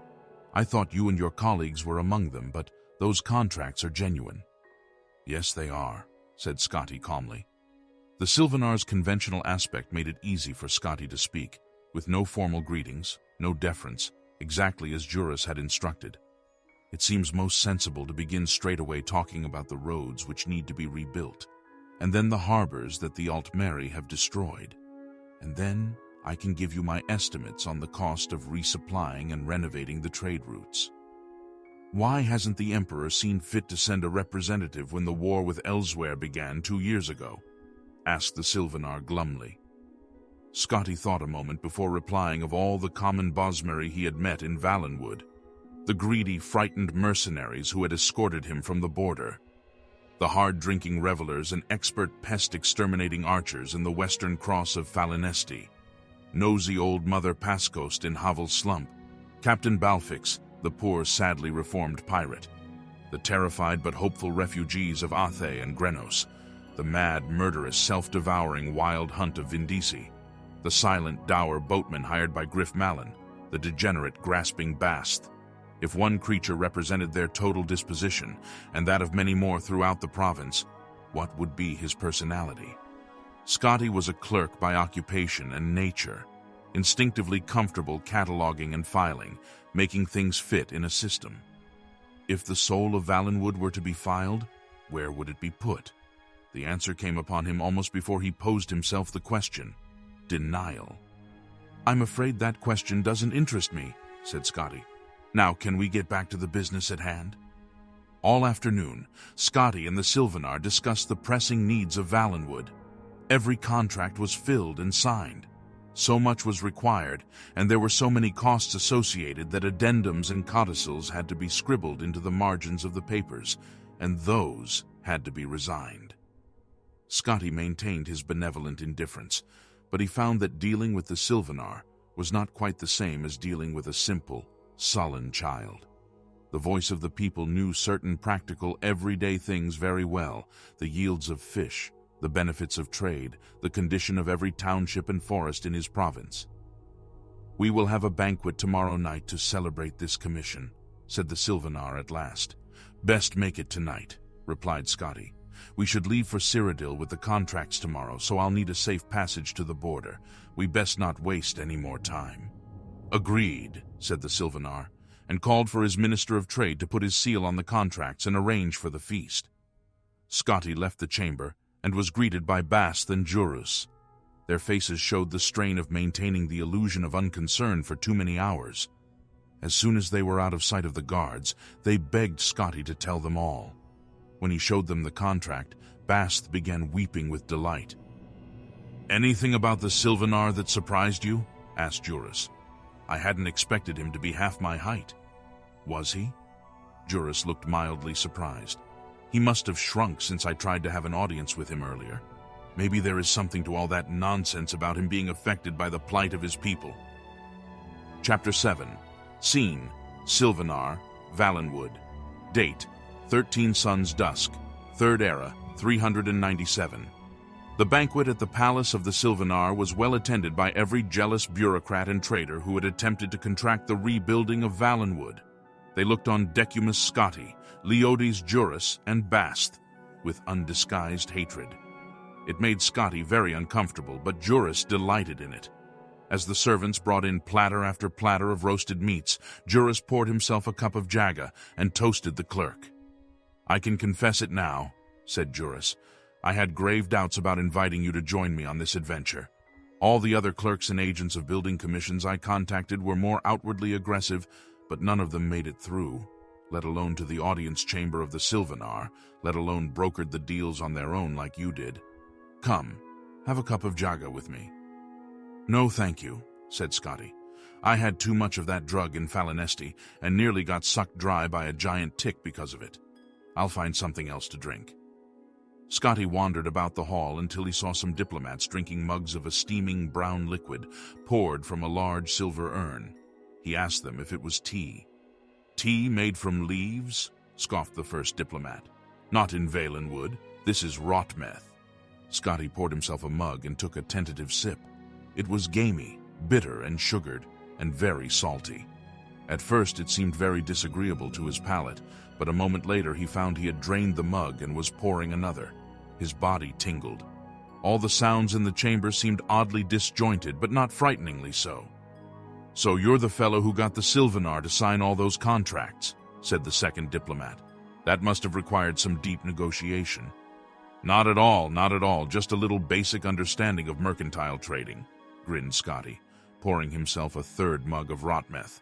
A: I thought you and your colleagues were among them, but those contracts are genuine." "Yes, they are," said Scotty calmly. The Sylvanar's conventional aspect made it easy for Scotty to speak, with no formal greetings, no deference, exactly as Juris had instructed. "It seems most sensible to begin straight away talking about the roads which need to be rebuilt, and then the harbors that the Altmeri have destroyed. And then I can give you my estimates on the cost of resupplying and renovating the trade routes." "Why hasn't the Emperor seen fit to send a representative when the war with Elsewhere began 2 years ago?" asked the Sylvanar glumly. Scotty thought a moment before replying of all the common Bosmeri he had met in Valenwood, the greedy, frightened mercenaries who had escorted him from the border, the hard-drinking revelers and expert pest-exterminating archers in the western cross of Falinesti, nosy old Mother Pascost in Havel Slump, Captain Balfix, the poor, sadly reformed pirate, the terrified but hopeful refugees of Athe and Grenos, the mad, murderous, self-devouring wild hunt of Vindisi, the silent, dour boatman hired by Griff Malin, the degenerate, grasping Bast. If one creature represented their total disposition, and that of many more throughout the province, what would be his personality? Scotty was a clerk by occupation and nature, instinctively comfortable cataloging and filing, making things fit in a system. If the soul of Valenwood were to be filed, where would it be put? The answer came upon him almost before he posed himself the question: denial. "I'm afraid that question doesn't interest me," said Scotty. "Now, can we get back to the business at hand?" All afternoon, Scotty and the Sylvanar discussed the pressing needs of Valenwood. Every contract was filled and signed. So much was required, and there were so many costs associated that addendums and codicils had to be scribbled into the margins of the papers, and those had to be resigned. Scotty maintained his benevolent indifference, but he found that dealing with the Sylvanar was not quite the same as dealing with a simple, sullen child. The voice of the people knew certain practical, everyday things very well: the yields of fish, the benefits of trade, the condition of every township and forest in his province. "We will have a banquet tomorrow night to celebrate this commission," said the Sylvanar at last. "Best make it tonight," replied Scotty. "We should leave for Cyrodiil with the contracts tomorrow, so I'll need a safe passage to the border. We best not waste any more time." "Agreed," said the Sylvanar, and called for his Minister of Trade to put his seal on the contracts and arrange for the feast. Scotty left the chamber and was greeted by Bast and Jurus. Their faces showed the strain of maintaining the illusion of unconcern for too many hours. As soon as they were out of sight of the guards, they begged Scotty to tell them all. When he showed them the contract, Bast began weeping with delight. "Anything about the Sylvanar that surprised you?" asked Jurus. "I hadn't expected him to be half my height." "Was he?" Jurus looked mildly surprised. "He must have shrunk since I tried to have an audience with him earlier. Maybe there is something to all that nonsense about him being affected by the plight of his people." Chapter 7. Scene: Sylvanar, Valenwood. Date: 13 Suns Dusk, 3rd Era, 397. The banquet at the palace of the Sylvanar was well attended by every jealous bureaucrat and traitor who had attempted to contract the rebuilding of Valenwood. They looked on Decumus Scotti, Leodes Juris, and Bast with undisguised hatred. It made Scotti very uncomfortable, but Juris delighted in it. As the servants brought in platter after platter of roasted meats, Juris poured himself a cup of jaga and toasted the clerk. "I can confess it now," said Juris. "I had grave doubts about inviting you to join me on this adventure. All the other clerks and agents of building commissions I contacted were more outwardly aggressive, but none of them made it through, let alone to the audience chamber of the Sylvanar, let alone brokered the deals on their own like you did. Come, have a cup of jaga with me." "No, thank you," said Scotti. "I had too much of that drug in Falinesti and nearly got sucked dry by a giant tick because of it. I'll find something else to drink." Scotti wandered about the hall until he saw some diplomats drinking mugs of a steaming brown liquid poured from a large silver urn. He asked them if it was tea. "Tea made from leaves?" scoffed the first diplomat. "Not in Valenwood. This is rotmeth." Scotti poured himself a mug and took a tentative sip. It was gamey, bitter and sugared, and very salty. At first it seemed very disagreeable to his palate, but a moment later he found he had drained the mug and was pouring another. His body tingled. All the sounds in the chamber seemed oddly disjointed, but not frighteningly so. "So you're the fellow who got the Sylvanar to sign all those contracts," said the second diplomat. "That must have required some deep negotiation." Not at all, just a little basic understanding of mercantile trading," grinned Scotti, pouring himself a third mug of rotmeth.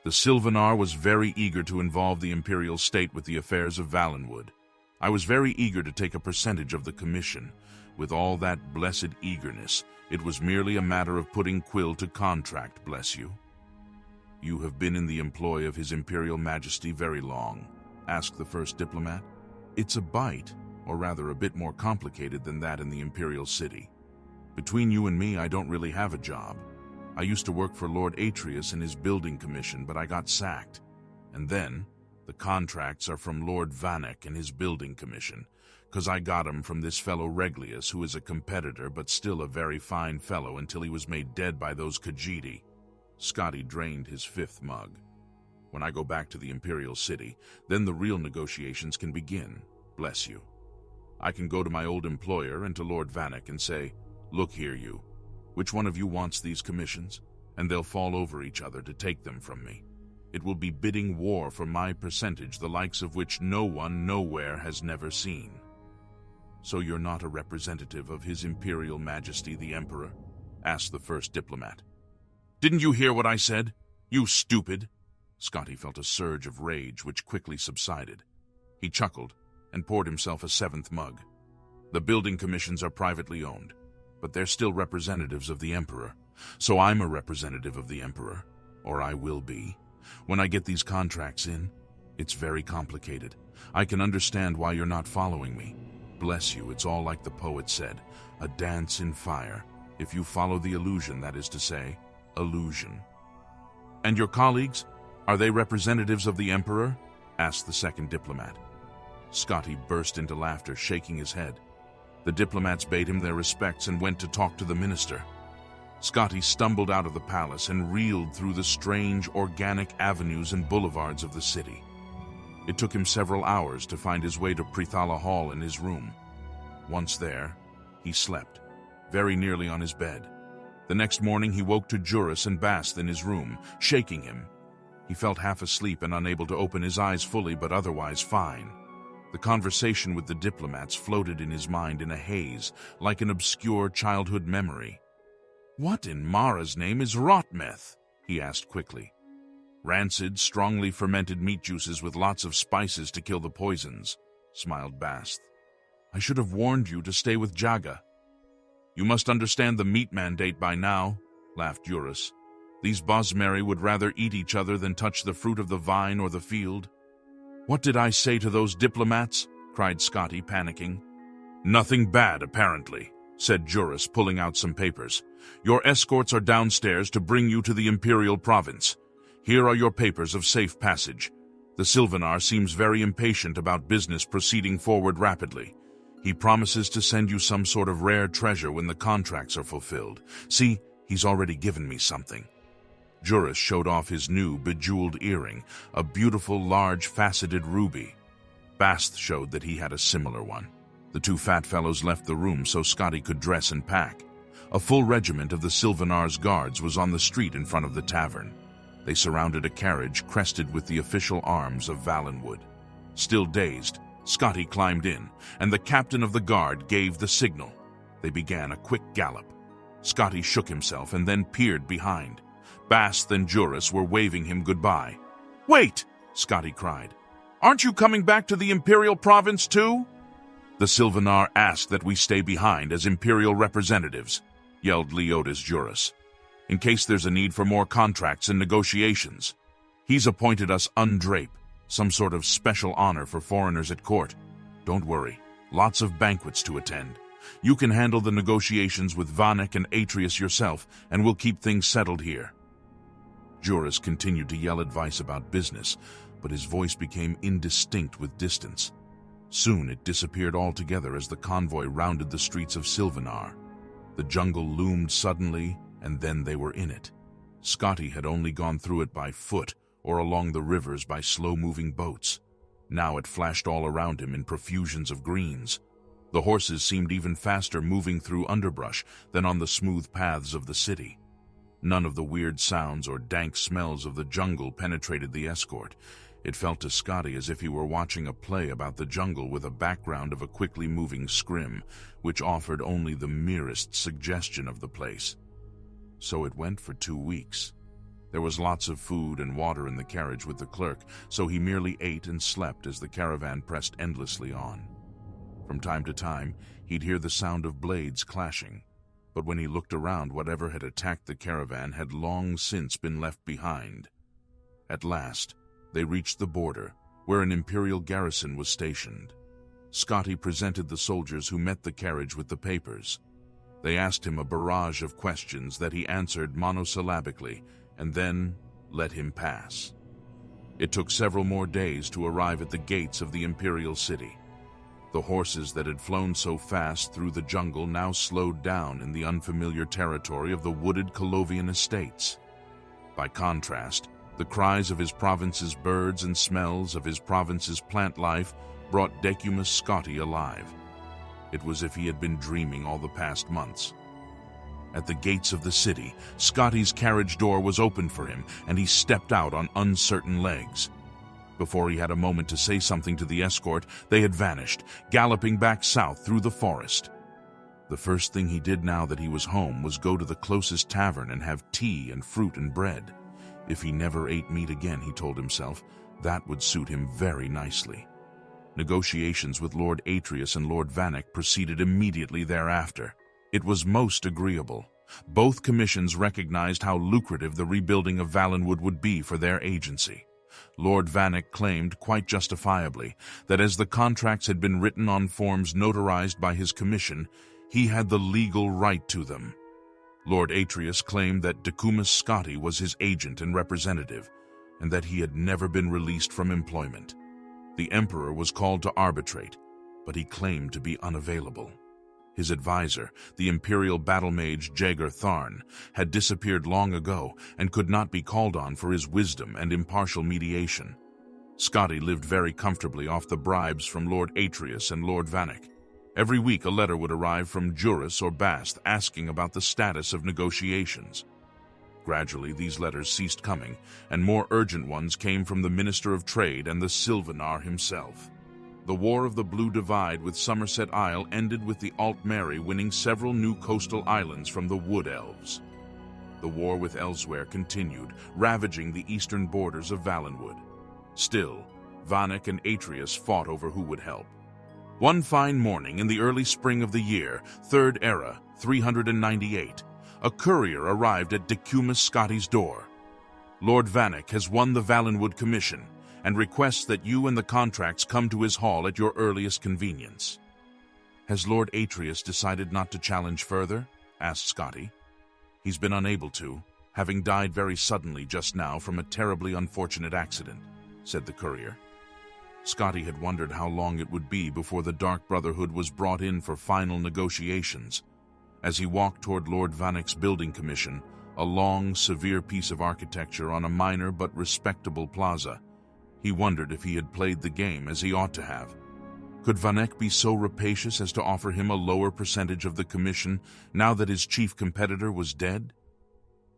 A: "The Sylvanar was very eager to involve the Imperial state with the affairs of Valenwood. I was very eager to take a percentage of the commission. With all that blessed eagerness, it was merely a matter of putting quill to contract, bless you." "You have been in the employ of His Imperial Majesty very long?" asked the first diplomat. "It's a bite, or rather a bit more complicated than that in the Imperial City. Between you and me, I don't really have a job. I used to work for Lord Atreus in his building commission, but I got sacked. And then, the contracts are from Lord Vanek and his building commission, 'cause I got 'em from this fellow Reglius, who is a competitor but still a very fine fellow until he was made dead by those Khajiit." Scotti drained his fifth mug. "When I go back to the Imperial City, then the real negotiations can begin, bless you. I can go to my old employer and to Lord Vanek and say, 'Look here, you. Which one of you wants these commissions?' And they'll fall over each other to take them from me. It will be bidding war for my percentage, the likes of which no one nowhere has never seen." "So you're not a representative of His Imperial Majesty the Emperor?" asked the first diplomat. "Didn't you hear what I said? You stupid!" Scotti felt a surge of rage which quickly subsided. He chuckled and poured himself a seventh mug. "The building commissions are privately owned, but they're still representatives of the Emperor. So I'm a representative of the Emperor, or I will be. When I get these contracts in, it's very complicated. I can understand why you're not following me. Bless you, it's all like the poet said, a dance in fire. If you follow the illusion, that is to say, illusion." "And your colleagues, are they representatives of the Emperor?" asked the second diplomat. Scotti burst into laughter, shaking his head. The diplomats bade him their respects and went to talk to the minister. Scotti stumbled out of the palace and reeled through the strange, organic avenues and boulevards of the city. It took him several hours to find his way to Prithala Hall and his room. Once there, he slept, very nearly on his bed. The next morning he woke to Juris and Bast in his room, shaking him. He felt half asleep and unable to open his eyes fully, but otherwise fine. The conversation with the diplomats floated in his mind in a haze, like an obscure childhood memory. "What in Mara's name is rotmeth?" he asked quickly. "Rancid, strongly fermented meat juices with lots of spices to kill the poisons," smiled Bast. "I should have warned you to stay with Jaga." "You must understand the meat mandate by now," laughed Juris. "These Bosmeri would rather eat each other than touch the fruit of the vine or the field." "What did I say to those diplomats?" cried Scotti, panicking. "Nothing bad, apparently," said Juris, pulling out some papers. "Your escorts are downstairs to bring you to the Imperial province. Here are your papers of safe passage. The Sylvanar seems very impatient about business proceeding forward rapidly. He promises to send you some sort of rare treasure when the contracts are fulfilled. See, he's already given me something." Juris showed off his new bejeweled earring, a beautiful, large, faceted ruby. Bast showed that he had a similar one. The two fat fellows left the room so Scotty could dress and pack. A full regiment of the Sylvanar's guards was on the street in front of the tavern. They surrounded a carriage crested with the official arms of Valenwood. Still dazed, Scotty climbed in, and the captain of the guard gave the signal. They began a quick gallop. Scotty shook himself and then peered behind. Bast and Juris were waving him goodbye. "Wait!" Scotty cried. "Aren't you coming back to the Imperial province too?" "The Sylvanar asked that we stay behind as Imperial representatives," yelled Leotis Juris, "in case there's a need for more contracts and negotiations. He's appointed us undrape, some sort of special honor for foreigners at court. Don't worry, lots of banquets to attend. You can handle the negotiations with Vanek and Atreus yourself, and we'll keep things settled here." Juris continued to yell advice about business, but his voice became indistinct with distance. Soon it disappeared altogether as the convoy rounded the streets of Sylvanar. The jungle loomed suddenly, and then they were in it. Scotty had only gone through it by foot or along the rivers by slow-moving boats. Now it flashed all around him in profusions of greens. The horses seemed even faster moving through underbrush than on the smooth paths of the city. None of the weird sounds or dank smells of the jungle penetrated the escort. It felt to Scotty as if he were watching a play about the jungle with a background of a quickly moving scrim, which offered only the merest suggestion of the place. So it went for 2 weeks. There was lots of food and water in the carriage with the clerk, so he merely ate and slept as the caravan pressed endlessly on. From time to time, he'd hear the sound of blades clashing, but when he looked around, whatever had attacked the caravan had long since been left behind. At last, they reached the border, where an Imperial garrison was stationed. Scotty presented the soldiers who met the carriage with the papers. They asked him a barrage of questions that he answered monosyllabically, and then let him pass. It took several more days to arrive at the gates of the Imperial city. The horses that had flown so fast through the jungle now slowed down in the unfamiliar territory of the wooded Colovian estates. By contrast, the cries of his province's birds and smells of his province's plant life brought Decumus Scotty alive. It was as if he had been dreaming all the past months. At the gates of the city, Scotty's carriage door was opened for him, and he stepped out on uncertain legs. Before he had a moment to say something to the escort, they had vanished, galloping back south through the forest. The first thing he did now that he was home was go to the closest tavern and have tea and fruit and bread. If he never ate meat again, he told himself, that would suit him very nicely. Negotiations with Lord Atreus and Lord Vanek proceeded immediately thereafter. It was most agreeable. Both commissions recognized how lucrative the rebuilding of Valenwood would be for their agency. Lord Vanek claimed, quite justifiably, that as the contracts had been written on forms notarized by his commission, he had the legal right to them. Lord Atreus claimed that Decumus Scotty was his agent and representative, and that he had never been released from employment. The Emperor was called to arbitrate, but he claimed to be unavailable. His advisor, the Imperial battle mage Jaeger Tharn, had disappeared long ago and could not be called on for his wisdom and impartial mediation. Scotty lived very comfortably off the bribes from Lord Atreus and Lord Vanek. Every week a letter would arrive from Juris or Bast asking about the status of negotiations. Gradually these letters ceased coming, and more urgent ones came from the Minister of Trade and the Sylvanar himself. The War of the Blue Divide with Somerset Isle ended with the Alt-Mary winning several new coastal islands from the Wood Elves. The war with Elsewhere continued, ravaging the eastern borders of Valenwood. Still, Vanek and Atreus fought over who would help. One fine morning in the early spring of the year, Third Era, 398, a courier arrived at Decumus Scotty's door. Lord Vanek has won the Valenwood Commission, and requests that you and the contracts come to his hall at your earliest convenience. Has Lord Atreus decided not to challenge further? Asked Scotty. He's been unable to, having died very suddenly just now from a terribly unfortunate accident, said the courier. Scotty had wondered how long it would be before the Dark Brotherhood was brought in for final negotiations. As he walked toward Lord Vanek's building commission, a long, severe piece of architecture on a minor but respectable plaza, he wondered if he had played the game as he ought to have. Could Vanek be so rapacious as to offer him a lower percentage of the commission now that his chief competitor was dead?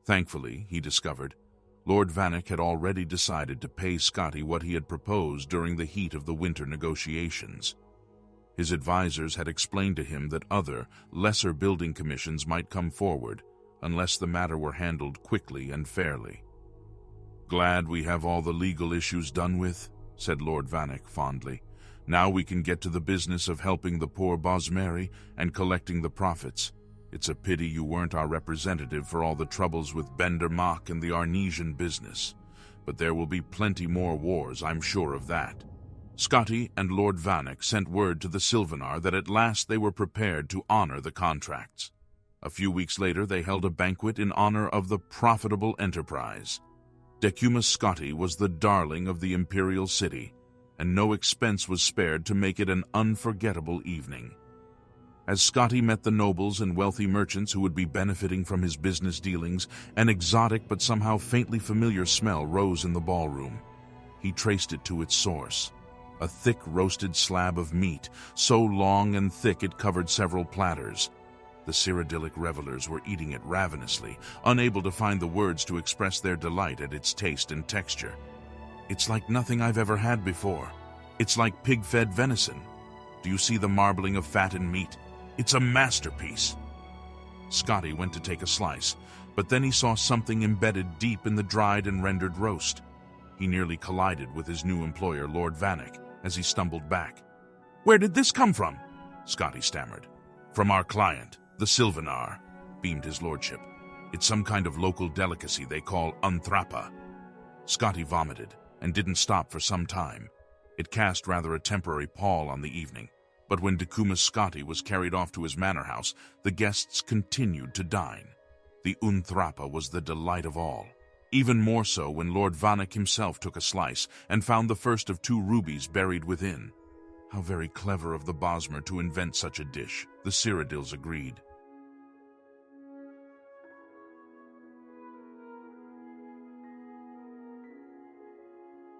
A: Thankfully, he discovered, Lord Vanek had already decided to pay Scotty what he had proposed during the heat of the winter negotiations. His advisors had explained to him that other, lesser building commissions might come forward unless the matter were handled quickly and fairly. "Glad we have all the legal issues done with," said Lord Vanek fondly. "Now we can get to the business of helping the poor Bosmeri and collecting the profits. It's a pity you weren't our representative for all the troubles with Bendermach and the Arnesian business. But there will be plenty more wars, I'm sure of that." Scotty and Lord Vanek sent word to the Sylvanar that at last they were prepared to honor the contracts. A few weeks later they held a banquet in honor of the profitable enterprise. Decumus Scotty was the darling of the Imperial city, and no expense was spared to make it an unforgettable evening. As Scotty met the nobles and wealthy merchants who would be benefiting from his business dealings, an exotic but somehow faintly familiar smell rose in the ballroom. He traced it to its source. A thick roasted slab of meat, so long and thick it covered several platters. The Cyrodiilic revelers were eating it ravenously, unable to find the words to express their delight at its taste and texture. "It's like nothing I've ever had before. It's like pig-fed venison. Do you see the marbling of fat and meat? It's a masterpiece." Scotty went to take a slice, but then he saw something embedded deep in the dried and rendered roast. He nearly collided with his new employer, Lord Vanek, as he stumbled back. "Where did this come from?" Scotty stammered. "From our client, the Sylvanar," beamed his lordship. "It's some kind of local delicacy they call unthrapa." Scotty vomited and didn't stop for some time. It cast rather a temporary pall on the evening, but when Decumus Scotty was carried off to his manor house, the guests continued to dine. The unthrapa was the delight of all, even more so when Lord Vanek himself took a slice and found the first of 2 rubies buried within. How very clever of the Bosmer to invent such a dish, the Cyrodiils agreed.